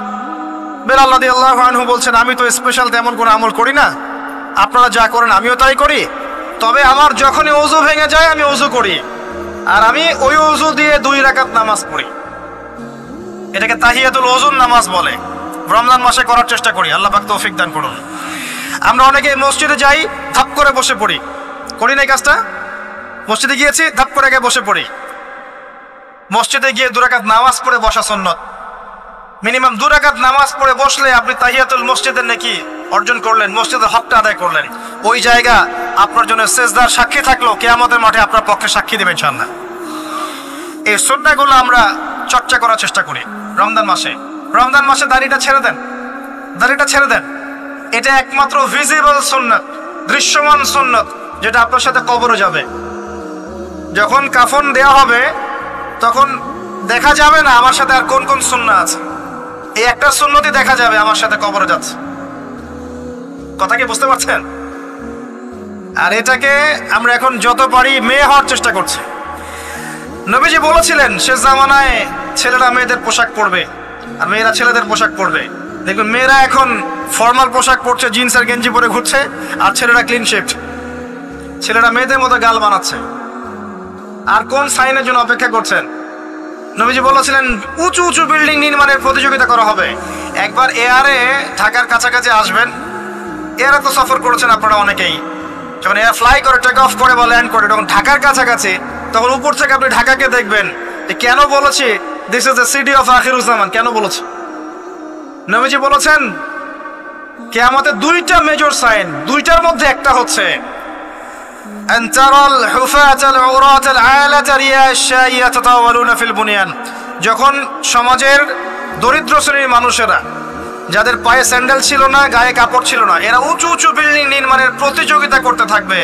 A: বেলাল রাদিয়াল্লাহু আনহু বলছেন, আমি তো স্পেশাল তেমন কোনো আমল করি না, আপনারা যা করেন আমিও তাই করি, তবে আমার যখনই ওযু ভেঙে যায় আমি ওযু করি, আর আমি ওই ওযু দিয়ে 2 রাকাত নামাজ পড়ি। এটাকে তাহিয়াতুল ওযুর নামাজ বলে। রমজান মাসে করার চেষ্টা করি, আল্লাহ পাক তৌফিক দান করুন। আমরা অনেকে মসজিদে যাই, ধাপ করে বসে পড়ি, করি না এই কাজটা? মসজিদে গিয়েছি, ধাপ করে গিয়ে বসে পড়ি। মসজিদে গিয়ে 2 রাকাত নামাজ পড়ে বসা সুন্নাত। মিনিমাম 2 রাকাত নামাজ পড়ে বসলে আপনি তাহিয়াতুল মসজিদের নেকি অর্জন করলেন, মসজিদের হকটা আদায় করলেন। ওই জায়গা আপনার জন্য সেজদার সাক্ষী থাকলো, কিয়ামতের মাঠে আপনার পক্ষে সাক্ষী দেবেন ইনশাআল্লাহ। এই সুন্নাহগুলো আমরা চর্চা করার চেষ্টা করি রমজান মাসে। রমজান মাসে দাড়িটা ছেড়ে দেন, দাড়িটা ছেড়ে দেন। এটা একমাত্র ভিজিবল সুন্নাত, দৃশ্যমান সুন্নাত, যেটা আপনার সাথে কবরে যাবে। যখন কাফন দেয়া হবে তখন দেখা যাবে না আমার সাথে আর কোন কোন সুন্নাহ আছে, এই একটা সুন্নতই দেখা যাবে আমার সাথে কবরে যাচ্ছে। কথা কি বুঝতে পারছেন? আর এটাকে আমরা এখন যত পারি মেয়ে হওয়ার চেষ্টা করছি। নবীজি বলেছিলেন শেষ জামানায় ছেলেরা মেয়েদের পোশাক পরবে আর মেয়েরা ছেলেদের পোশাক পরবে। দেখুন মেয়েরা এখন ফর্মাল পোশাক পরছে, জিন্স আর গেঞ্জি পরে ঘুরছে, আর ছেলেরা ক্লিন শেভড। ছেলেরা মেয়েদের মতো গাল বানাচ্ছে। আর কোন সাইনের জন্য অপেক্ষা করছেন? নবীজি বলেছিলেন উঁচু উঁচু বিল্ডিং নির্মাণের প্রতিযোগিতা করা হবে। একবার এয়ারে ঢাকার কাছাকাছি আসবেন, এয়ারে তো সফর করেছেন আপনারা অনেকেই, যখন এয়ার ফ্লাই করে টেক অফ করে বা ল্যান্ড করে তখন ঢাকার কাছাকাছি, তখন উপর থেকে আপনি ঢাকাকে দেখবেন। কেন বলেছি this is the city of Akhiruzzaman? কেন বলেছে? নবীজি বলেছেন কিয়ামতের 2টা মেজর সাইন, 2টার মধ্যে একটা হচ্ছে أن ترى الحفاة العراة العالة رياء الشاء يتطاولون في البنيان। যখন সমাজের দরিদ্র শ্রেণীর মানুষেরা, যাদের পায়ে স্যান্ডেল ছিল না, গায়ে কাপড় ছিল না, এরা উঁচু উঁচু বিল্ডিং নির্মাণের প্রতিযোগিতা করতে থাকবে।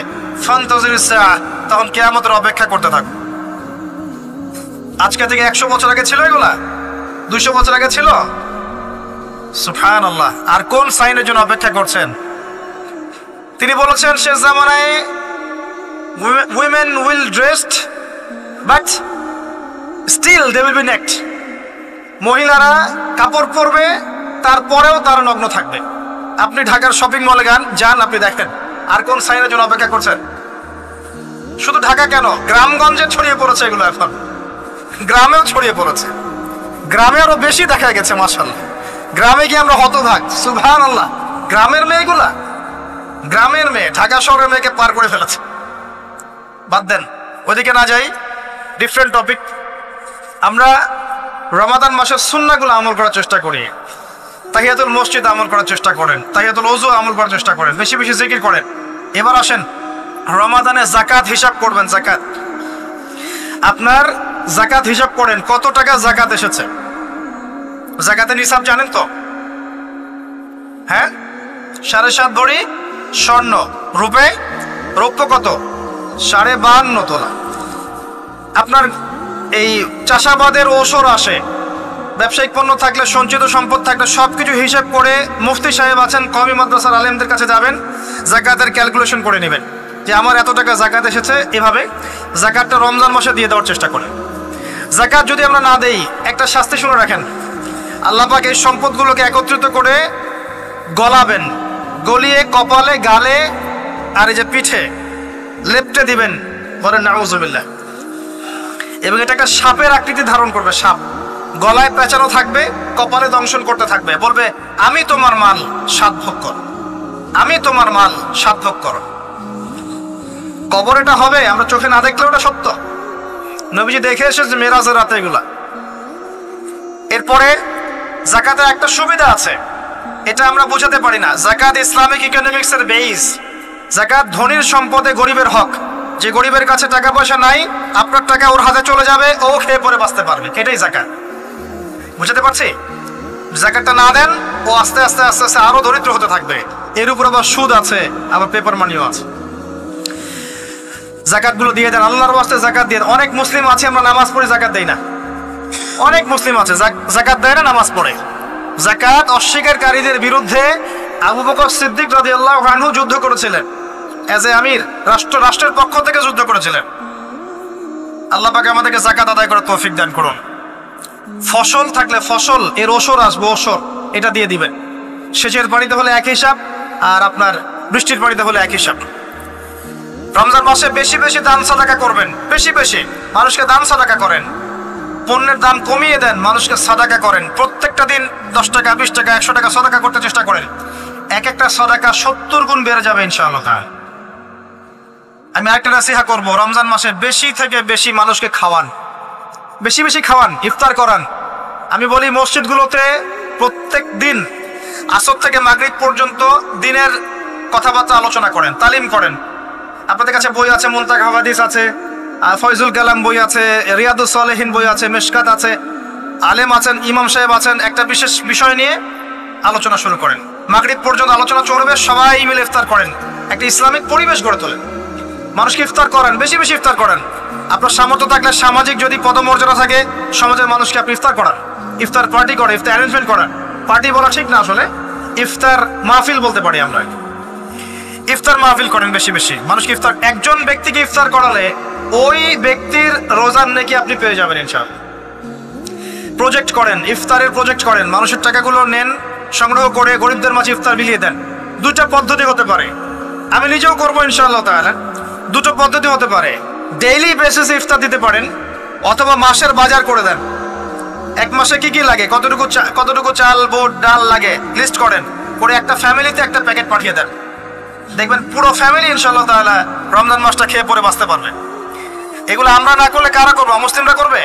A: ফান্তাজির সাআ, তখন কিয়ামতের অপেক্ষা করতে থাকবে। আজকে থেকে 100 বছর আগে ছিল এগুলা? 200 বছর আগে ছিল? সুবহানাল্লাহ। আর কোন সাইনের জন্য অপেক্ষা করছেন? তিনি বলেছেন শেষ জামানায় women will dressed but still they will be naked। মহিলারা কাপড় পরবে, তারপরেও তারা নগ্ন থাকবে। আপনি ঢাকার শপিং মলে যান, আপনি দেখেন। আর কোন সাইনের জন্য অপেক্ষা করছেন? শুধু ঢাকা কেন, গ্রামগঞ্জে ছড়িয়ে পড়েছে এগুলো, এখন গ্রামেও ছড়িয়ে পড়েছে। গ্রামে আরো বেশি দেখা গেছে মাশাআল্লাহ। গ্রামে গিয়ে আমরা হতভাগ, সুবহানাল্লাহ। গ্রামের মেয়েগুলা, গ্রামের মেয়ে ঢাকা শহরের মেয়েকে পার করে ফেলেছে। বাদ দেন, ওদিকে না যাই, ডিফারেন্ট টপিক। আমরা রমাদান মাসের সুন্নাহগুলো আমল করার চেষ্টা করি। তাহিয়াতুল মসজিদ আমল করার চেষ্টা করেন, তাহিয়াতুল ওযু আমল করার চেষ্টা করেন, বেশি বেশি জিকির করেন। এবার আসেন রমাদানে যাকাত হিসাব করবেন। যাকাত, আপনার যাকাত হিসাব করেন, কত টাকা যাকাত এসেছে। যাকাতের নিসাব জানেন তো? হ্যাঁ, 7.5 ভরি স্বর্ণ, রৌপ্য কত? 52.5 তোলা। আপনার এই চাষাবাদের ওসর আসে, ব্যবসায়িক পণ্য থাকলে, সঞ্চিত সম্পদ থাকলে সবকিছু হিসেব করে মুফতি সাহেব আছেন, কওমি মাদ্রাসার আলেমদের কাছে যাবেন, যাকাতের ক্যালকুলেশন করে নেবেন যে আমার এত টাকা যাকাত এসেছে, এভাবে যাকাতটা রমজান মাসে দিয়ে দেওয়ার চেষ্টা করেন। যাকাত যদি আমরা না দেই, একটা শাস্তি শুনে রাখেন, আল্লাহ পাক এই সম্পদগুলোকে একত্রিত করে গলাবেন, গলিয়ে কপালে, গালে আর এই যে পিঠে লেপটে দিবেন, বলেন নাউজুবিল্লাহ। এবং এটা একটা সাপের আকৃতি ধারণ করবে, সাপ গলায় পেঁচানো থাকবে, কপালে দংশন করতে থাকবে, বলবে আমি তোমার মাল 7 ভাগ কর, আমি তোমার মাল 7 ভাগ কর। কবর এটা হবে, আমরা চোখে না দেখলেও ওটা সত্য। নবীজি দেখে এসেছে মেরাজের রাতে এগুলা। এরপরে যাকাতের একটা সুবিধা আছে, এটা আমরা বোঝাতে পারি না। যাকাত ইসলামিক ইকোনমিক্স এর বেস। যাকাত ধনীর সম্পদে গরিবের হক। যে গরিবের কাছে টাকা পয়সা নাই, আপনার টাকা ওর হাতে চলে যাবে, ও খেয়ে পরে বাঁচতে পারবে, এটাই যাকাত। বুঝাতে পারছি? যাকাতটা না দেন, ও আস্তে আস্তে আস্তে আস্তে আরো দরিদ্র হতে থাকবে। এর উপর আবার সুদ আছে, আবার পেপার মানিও আছে। যাকাতগুলো দিয়ে দেন, আল্লাহর ওয়াস্তে যাকাত দিয়ে দেন। অনেক মুসলিম আছে আমরা নামাজ পড়ি, যাকাত দেই না। অনেক মুসলিম আছে যাকাত দেয় না, নামাজ পড়ে। যাকাত অস্বীকারীদের বিরুদ্ধে আবু বকর সিদ্দিক রাদিয়াল্লাহু আনহু যুদ্ধ করেছিলেন, এজ এ আমির, রাষ্ট্রের পক্ষ থেকে যুদ্ধ করেছিলেন। আল্লাহ পাক আমাদেরকে যাকাত আদায় করার তৌফিক দান করুন। ফসল থাকলে ফসল এর ওসর আসবে, ওসর এটা দিয়ে দিবেন। সেচের পানিতে হলে এক হিসাব, আর আপনার বৃষ্টির পানিতে হলে এক হিসাব। রমজান মাসে বেশি বেশি দান সাদাকা করবেন, বেশি বেশি মানুষকে দান সাদাকা করেন। পণ্যের দাম কমিয়ে দেন, মানুষকে সাদাকা করেন। প্রত্যেকটা দিন 10 টাকা, 20 টাকা, 100 টাকা সাদাকা করতে চেষ্টা করেন। এক একটা সাদাকা 70 গুণ বেড়ে যাবে ইনশাআল্লাহ তাআলা। আমি আরেকটা নাসিহা করব, রমজান মাসে বেশি থেকে বেশি মানুষকে খাওয়ান, বেশি বেশি খাওয়ান, ইফতার করান। আমি বলি মসজিদগুলোতে প্রত্যেক দিন আসর থেকে মাগরিব পর্যন্ত দিনের কথাবার্তা আলোচনা করেন, তালিম করেন। আপনাদের কাছে বই আছে, মুনতাকা হাদিস আছে, ফয়জুল কালাম বই আছে, রিয়াদুস সালেহিন বই আছে, মিশকাত আছে, আলেম আছেন, ইমাম সাহেব আছেন। একটা বিশেষ বিষয় নিয়ে আলোচনা শুরু করেন, মাগরিব পর্যন্ত আলোচনা চলবে, সবাই মিলে ইফতার করেন। একটা ইসলামিক পরিবেশ গড়ে তোলেন, মানুষকে ইফতার করেন, বেশি বেশি ইফতার করেন। আপনার সামর্থ্য থাকলে, সামাজিক যদি পদমর্যাদা থাকে, সমাজের মানুষকে আপনি ইফতার করান, ইফতার পার্টি করেন, ইফতার অ্যারেঞ্জমেন্ট করেন। পার্টি বলা ঠিক না, আসলে ইফতার মাহফিল বলতে পারি আমরা। ইফতার মাহফিল করেন বেশি বেশি, মানুষকে ইফতার। একজন ব্যক্তিকে ইফতার করালে ওই ব্যক্তির রোজার নেকি আপনি পেয়ে যাবেন ইনশাআল্লাহ। প্রজেক্ট করেন, ইফতারের প্রজেক্ট করেন, মানুষের টাকাগুলো নেন, সংগ্রহ করে গরিবদের মাঝে ইফতার বিলিয়ে দেন। দুটো পদ্ধতি হতে পারে, আমি নিজেও করবো ইনশাআল্লাহ তাআলা। দুটো পদ্ধতি হতে পারে, ডেইলি বেসিসে ইফতার দিতে পারেন, অথবা মাসের বাজার করে দেন। এক মাসে কি কি লাগে, কতটুকু চাল, বুট, ডাল লাগে লিস্ট করেন, করে একটা ফ্যামিলিতে একটা প্যাকেট পাঠিয়ে দেন। দেখবেন পুরো ফ্যামিলি ইনশাআল্লাহ তাআলা রমজান মাসটা খেয়ে পরে বাঁচতে পারবে। এগুলো আমরা না করলে কারা করবে? অমুসলিমরা করবে।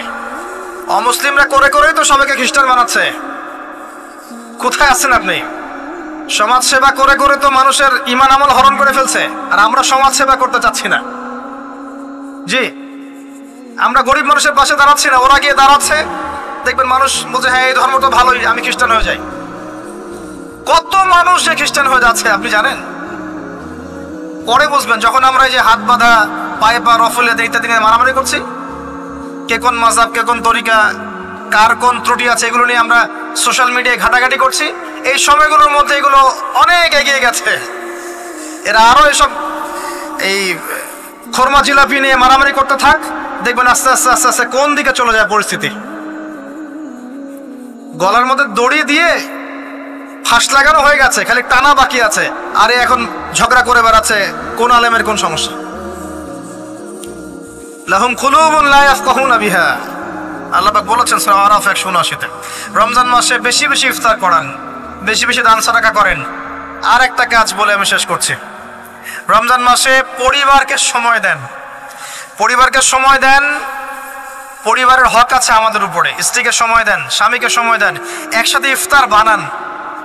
A: অমুসলিমরা করে করেই তো সবাইকে খ্রিস্টান বানাচ্ছে। কোথায় আছেন আপনি? সমাজ সেবা করে করে তো মানুষের ঈমান আমল হরণ করে ফেলছে, আর আমরা সমাজ সেবা করতে চাচ্ছি না। জি, আমরা গরিব মানুষের পাশে দাঁড়াচ্ছি না, ওরা গিয়ে দাঁড়াচ্ছে। দেখবেন মানুষ বলছে হ্যাঁ এই ধর্ম তো ভালোই, আমি খ্রিস্টান হয়ে যাই। কত মানুষ যে খ্রিস্টান হয়ে যাচ্ছে আপনি জানেন? পরে বুঝবেন, যখন আমরা এই যে হাত বাঁধা, পায়ে পা রফলে ইত্যাদি নিয়ে মারামারি করছি, কে কোন মাযহাব, কে কোন তরিকা, কার কোন ত্রুটি আছে, এগুলো নিয়ে আমরা সোশ্যাল মিডিয়ায় ঘাটাঘাটি করছি। এই সময়গুলোর মধ্যে এগুলো অনেক এগিয়ে গেছে। এরা আরো এসব এই খরমা জিলাপি নিয়ে মারামারি করতে থাক, দেখবেন আস্তে আস্তে আস্তে আস্তে কোন দিকে চলে যায় পরিস্থিতি। গলার মধ্যে দড়ি দিয়ে ফাঁস লাগানো হয়ে গেছে, খালি টানা বাকি আছে। আরে এখন ঝগড়া করে বেড়াচ্ছে কোন আলেমের কোন সমস্যা। লাহুম কুলুবুন লা ইয়াফকাহুনা বিহা, আল্লাহ পাক বলেছেন সূরা আরাফ 179-তে। রমজান মাসে বেশি বেশি ইফতার করান, বেশি বেশি দান সাদাকা করেন। আর একটা কাজ বলে আমি শেষ করছি, রমজান মাসে পরিবারকে সময় দেন। পরিবারকে সময় দেন, পরিবারের হক আছে আমাদের উপরে। স্ত্রীকে সময় দেন, স্বামীকে সময় দেন, একসাথে ইফতার বানান।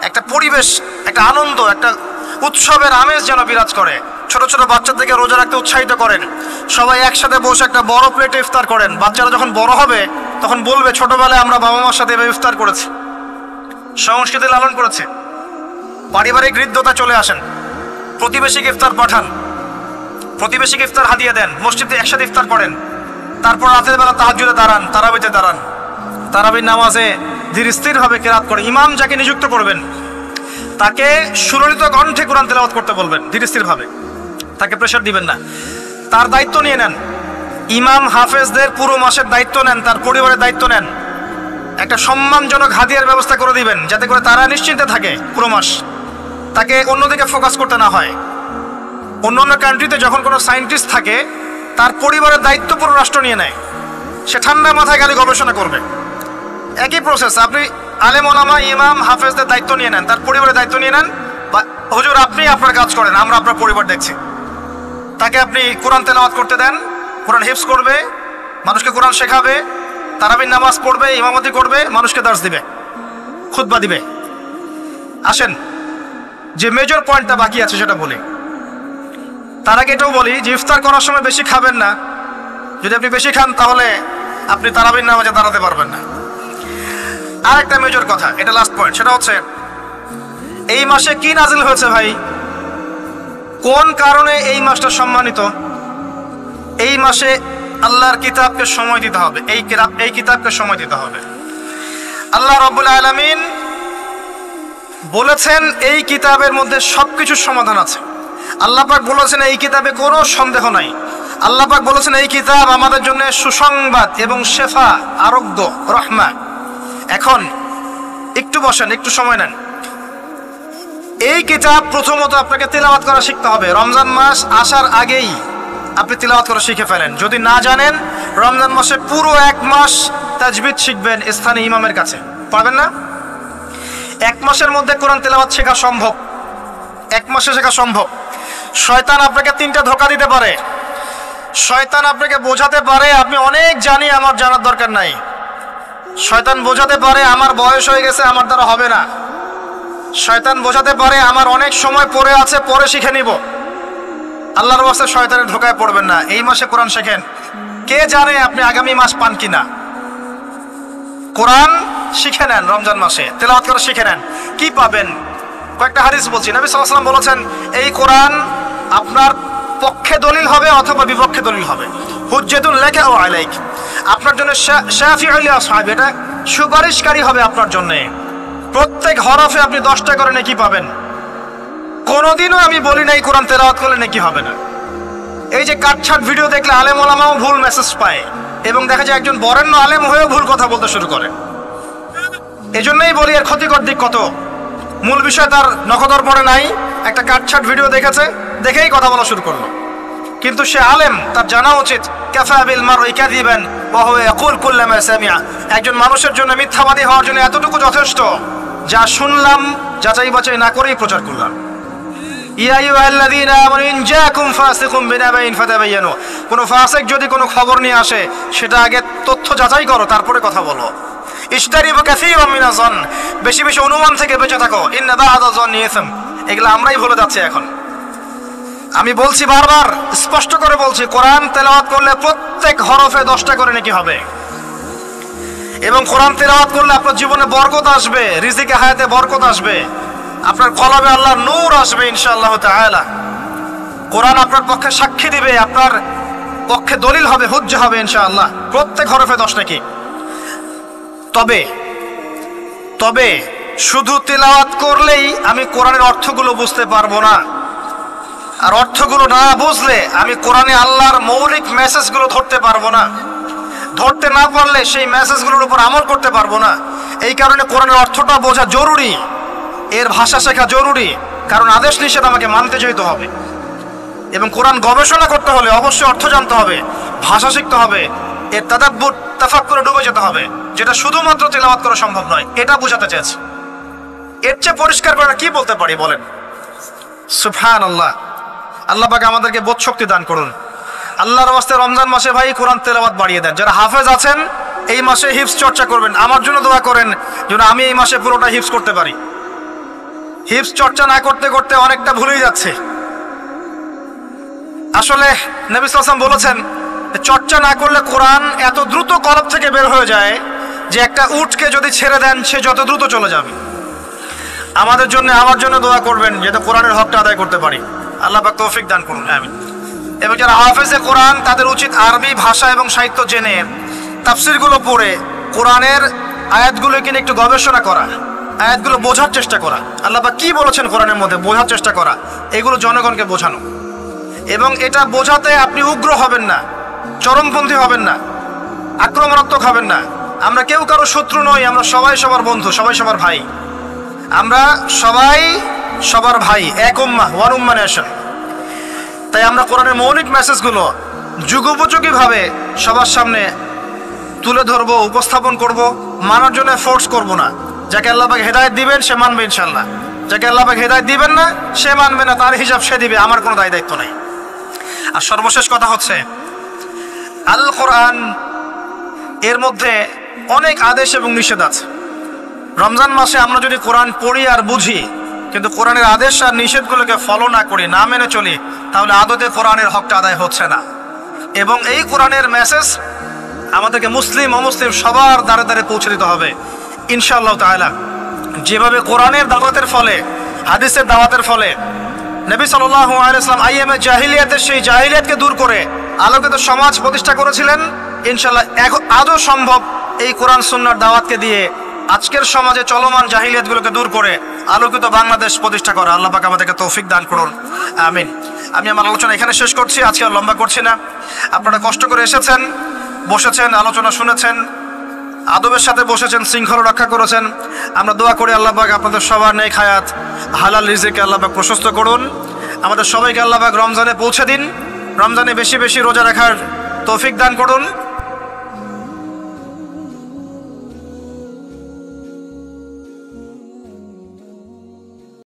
A: একটা পরিবেশ, একটা আনন্দ, একটা উৎসবের আমেজ যেন বিরাজ করে। ছোট ছোট বাচ্চাদেরকে রোজা রাখতে উৎসাহিত করেন। সবাই একসাথে বসে একটা বড় প্লেটে ইফতার করেন। বাচ্চারা যখন বড় হবে তখন বলবে ছোটবেলায় আমরা বাবা মার সাথে এভাবে ইফতার করেছি। সংস্কৃতি লালন করেছে। পারিবারিক হৃদ্যতা চলে আসেন, প্রতিবেশীকে ইফতার পাঠান, প্রতিবেশীকে ইফতার হাদিয়ে দেন, মসজিদে একসাথে ইফতার করেন, তারপর রাতের বেলা তাহাজ্জুদে দাঁড়ান, তারাবিতে দাঁড়ান, তারাবির নামাজে ধীর স্থিরভাবে কেরাত করে ইমাম যাকে নিযুক্ত করবেন তাকে সুললিত কণ্ঠে কোরআন তেলাওয়াত করতে বলবেন ধীর স্থিরভাবে, তাকে প্রেশার দিবেন না। তার দায়িত্ব নিয়ে নেন, ইমাম হাফেজদের পুরো মাসের দায়িত্ব নেন, তার পরিবারের দায়িত্ব নেন, একটা সম্মানজনক হাদিয়ার ব্যবস্থা করে দিবেন যাতে করে তারা নিশ্চিন্তে থাকে পুরো মাস, তাকে অন্যদিকে ফোকাস করতে না হয়। অন্য কান্ট্রিতে যখন কোনো সায়েন্টিস্ট থাকে তার পরিবারের দায়িত্ব পুরো রাষ্ট্র নিয়ে নেয়, সে ঠান্ডা মাথায় খালি গবেষণা করবে। একই প্রসেস, আপনি আলেম ওলামা ইমাম হাফেজদের দায়িত্ব নিয়ে নেন, তার পরিবারের দায়িত্ব নিয়ে নেন, বা হুজুর আপনি আপনার কাজ করেন, আমরা আপনার পরিবার দেখছি। তাকে আপনি কোরআন তেলাওয়াত করতে দেন, কোরআন হিফজ করবে, মানুষকে কোরআন শেখাবে, তারাবির নামাজ পড়বে, ইমামতি করবে, মানুষকে দার্স দিবে, খুতবা দিবে। আসেন যে মেজর পয়েন্টটা বাকি আছে সেটা বলি। তার আগে এটাও বলি যে ইফতার করার সময় বেশি খাবেন না, যদি আপনি বেশি খান তাহলে আপনি তারাবির নামাজে দাঁড়াতে পারবেন না। আর একটা মেজর কথা, এটা লাস্ট পয়েন্ট, সেটা হচ্ছে এই মাসে কি নাজিল হয়েছে ভাই, কোন কারণে এই মাসটা সম্মানিত। এই মাসে আল্লাহর কিতাবকে সময় দিতে হবে, এই কিতাবকে সময় দিতে হবে। আল্লাহ রাব্বুল আলামিন বলেছেন এই কিতাবের মধ্যে সবকিছুর সমাধান আছে। আল্লাহ পাক বলেছেন এই কিতাবে কোনো সন্দেহ নাই। আল্লাহ পাক বলেছেন এই কিতাব আমাদের জন্য সুসংবাদ এবং শেফা, আরোগ্য, রহমা। এখন একটু বসেন, একটু সময় নেন। এই কিতাব প্রথমত আপনাকে তিলাওয়াত করা শিখতে হবে। রমজান মাস আসার আগেই আপনি তিলাওয়াত করা শিখে ফেলেন। যদি না জানেন, রমজান মাসে পুরো 1 মাস তাজবিদ শিখবেন স্থানীয় ইমামের কাছে, পারবেন না? 1 মাসের মধ্যে কোরআন তেলাওয়াত শেখা সম্ভব, 1 মাসে শেখা সম্ভব। শয়তান আপনাকে 3টা ধোঁকা দিতে পারে। শয়তান আপনাকে বোঝাতে পারে আপনি অনেক জানি, আমার জানার দরকার নাই। শয়তান বোঝাতে পারে আমার বয়স হয়ে গেছে, আমার দ্বারা হবে না। শয়তান বোঝাতে পারে আমার অনেক সময় পড়ে আছে, পরে শিখে নিব। আল্লাহর ওয়াস্তে শয়তানের ধোঁকায় পড়বেন না। এই মাসে কোরআন শেখেন, কে জানে আপনি আগামী মাস পান কিনা। কোরআন শিখে নেন, রমজান মাসে তেলাওয়াত করে শিখে নেন। কি পাবেন? কয়েকটা হাদিস বলছি। নবী সাল্লাল্লাহু আলাইহি ওয়াসাল্লাম বলেছেন এই কোরআন আপনার পক্ষে দলিল হবে অথবা বিপক্ষে দলিল হবে। হুজ্জাতুন লাকা ওয়া আলাইক, আপনার জন্য শাফিউল লি আসহাবি, এটা সুপারিশকারী হবে আপনার জন্য। প্রত্যেক হরফে আপনি 10টা করে নেকি পাবেন। কোনোদিনও আমি বলি নাই কোরআন তেলাওয়াত করলে নেকি হবে না। এই যে কাটছাট ভিডিও দেখলে আলেম ওলামাও ভুল মেসেজ পায়, এবং দেখা যায় একজন বরেণ্য আলেম হয়েও ভুল কথা বলতে শুরু করে। এজন্যই বলি এর ক্ষতিকর দিক কত। মূল বিষয় তার নখদর পড়ে নাই, একটা কাটছাট ভিডিও দেখেছে, দেখেই কথা বলা শুরু করলো। কিন্তু সে আলেম, তার জানা উচিত কাফা বিল মারই কাযিবান ওয়া হুয়া ইয়াকুল কুল্লামা সামিআ। একজন মানুষের জন্য মিথ্যাবাদী হওয়ার জন্য এতটুকু যথেষ্ট, যা শুনলাম যাচাই বাছাই না করেই প্রচার করলাম। ইয়া আইয়ুহাল্লাযীনা আমানু ইন জাআকুম ফাসিকুম বিনাবাইন ফাতাবায়ানু, কোনো ফাসিক যদি কোনো খবর নিয়ে আসে সেটা আগে তথ্য যাচাই করো, তারপরে কথা বলো। ইশতারিবু কাসীরাম মিনাজ যন, বেশি বেশি অনুমান থেকে বেঁচে থাকো। ইন্না বা'দা যন্নি ইসম, এগুলো আমরাই ভুলে যাচ্ছি এখন। আমি বলছি বারবার, স্পষ্ট করে বলছি, কোরআন তেলাওয়াত করলে প্রত্যেক হরফে 10টা করে নেকি হবে। এবং কোরআন তেলাওয়াত করলে আপনার জীবনে বরকত আসবে, রিজিকে হায়াতে বরকত আসবে, আপনার কলবে আল্লাহর নূর আসবে ইনশাআল্লাহ তাআলা। কোরআন আপনার পক্ষে সাক্ষী দিবে, আপনার পক্ষে দলিল হবে, হুজ্জা হবে ইনশাআল্লাহ। প্রত্যেক হরফে 10 নেকি। তবে শুধু তেলাওয়াত করলেই আমি কোরআনের অর্থগুলো বুঝতে পারবো না। আর অর্থগুলো না বুঝলে আমি কোরআনে আল্লাহর মৌলিক মেসেজগুলো ধরতে পারবো না। ধরতে না পারলে সেই মেসেজগুলোর উপর আমল করতে পারবো না। এই কারণে কোরআনের অর্থটা বোঝা জরুরি, এর ভাষা শেখা জরুরি, কারণ আদেশ নিষেধ আমাকে মানতে যেতে হবে। এবং কোরআন গবেষণা করতে হলে অবশ্যই অর্থ জানতে হবে, ভাষা শিখতে হবে, এর তাদাব্বুর তাফাক্কুরে ডুবে যেতে হবে, যেটা শুধুমাত্র তেলাওয়াত করা সম্ভব নয়। এটা বোঝাতে চেয়েছি। এর চেয়ে পরিষ্কার করে কি বলতে পারি বলেন? সুবহানাল্লাহ। আল্লাহ পাক আমাদেরকে বোধ শক্তি দান করুন। আল্লাহর ওয়াস্তে রমজান মাসে ভাই কোরআন তেলাওয়াত বাড়িয়ে দেন। যারা হাফেজ আছেন এই মাসে হিফজ চর্চা করবেন। আমার জন্য দোয়া করেন যেন আমি এই মাসে পুরোটা হিফজ করতে পারি। হিফজ চর্চা না করতে করতে অনেকটা ভুলেই যাচ্ছে। আসলে নবী সাল্লাল্লাহু আলাইহি ওয়াসাল্লাম বলেছেন চর্চা না করলে কোরআন এত দ্রুত কলব থেকে বের হয়ে যায় যে একটা উটকে যদি ছেড়ে দেন সে যত দ্রুত চলে যাবে। আমাদের জন্য, আমার জন্য দোয়া করবেন যাতে কোরআনের হকটা আদায় করতে পারি। আল্লাহ পাক তৌফিক দান করুন, আমিন। এবং যারা হাফেজে কোরআন, তাদের উচিত আরবি ভাষা এবং সাহিত্য জেনে তাফসিরগুলো পড়ে কোরআনের আয়াতগুলোকে নিয়ে একটু গবেষণা করা, আয়াতগুলো বোঝার চেষ্টা করা, আল্লাহ পাক কি বলেছেন কোরআনের মধ্যে বোঝার চেষ্টা করা, এগুলো জনগণকে বোঝানো। এবং এটা বোঝাতে আপনি উগ্র হবেন না, চরমপন্থী হবেন না, আক্রমণাত্মক হবেন না। আমরা কেউ কারো শত্রু নই, আমরা সবাই সবার বন্ধু, সবাই সবার ভাই। আমরা সবাই সবার ভাই, এক উম্মাহ, ওয়ান উম্মাহ নেশন। তাই আমরা কোরআনের মৌলিক মেসেজগুলো যুগোপযোগীভাবে সবার সামনে তুলে ধরবো, উপস্থাপন করব, মানার জন্য ফোর্স করব না। যাকে আল্লাহ পাক হেদায়েত দিবেন সে মানবে ইনশাল্লাহ, যাকে আল্লাহ পাক হেদায়েত দিবেন না সে মানবে না, তার হিসাব সে দিবে, আমার কোনো দায় দায়িত্ব নেই। আর সর্বশেষ কথা হচ্ছে, আল কোরআন এর মধ্যে অনেক আদেশ এবং নিষেধ আছে। রমজান মাসে আমরা যদি কোরআন পড়ি আর বুঝি, কিন্তু কোরআনের আদেশ আর নিষেধগুলোকে ফলো না করি, না মেনে চলি, তাহলে আদতে কোরআনের হকটা আদায় হচ্ছে না। এবং এই কোরআনের মেসেজ আমাদেরকে মুসলিম অমুসলিম সবার দ্বারে দ্বারে পৌঁছে দিতে হবে ইনশাআল্লাহ তাআলা। যেভাবে কোরআনের দাওয়াতের ফলে, হাদিসের দাওয়াতের ফলে নবী সাল্লাল্লাহু আলাইহি ওয়াসাল্লাম আইয়ামে জাহিলিয়াতের সেই জাহিলিয়াতকে দূর করে আলোকিত সমাজ প্রতিষ্ঠা করেছিলেন, ইনশাআল্লাহ আজও সম্ভব এই কোরআন সুন্নাহর দাওয়াতকে দিয়ে আজকের সমাজে চলমান জাহিলিয়াতগুলোকে দূর করে আলোকিত বাংলাদেশ প্রতিষ্ঠা করা। আল্লাহ পাক আমাদেরকে তৌফিক দান করুন, আমিন। আমি আমার আলোচনা এখানে শেষ করছি, আজকে আর লম্বা করছি না। আপনারা কষ্ট করে এসেছেন, বসেছেন, আলোচনা শুনেছেন, আদবের সাথে বসেছেন, শৃঙ্খলা রক্ষা করেছেন। আমরা দোয়া করি আল্লাহ পাক আপনাদের সবার নেক হায়াত, হালাল রিজিকে আল্লাহ পাক প্রশস্ত করুন। আমাদের সবাইকে আল্লাহ পাক রমজানে পৌঁছে দিন, রমজানে বেশি বেশি রোজা রাখার তৌফিক দান করুন।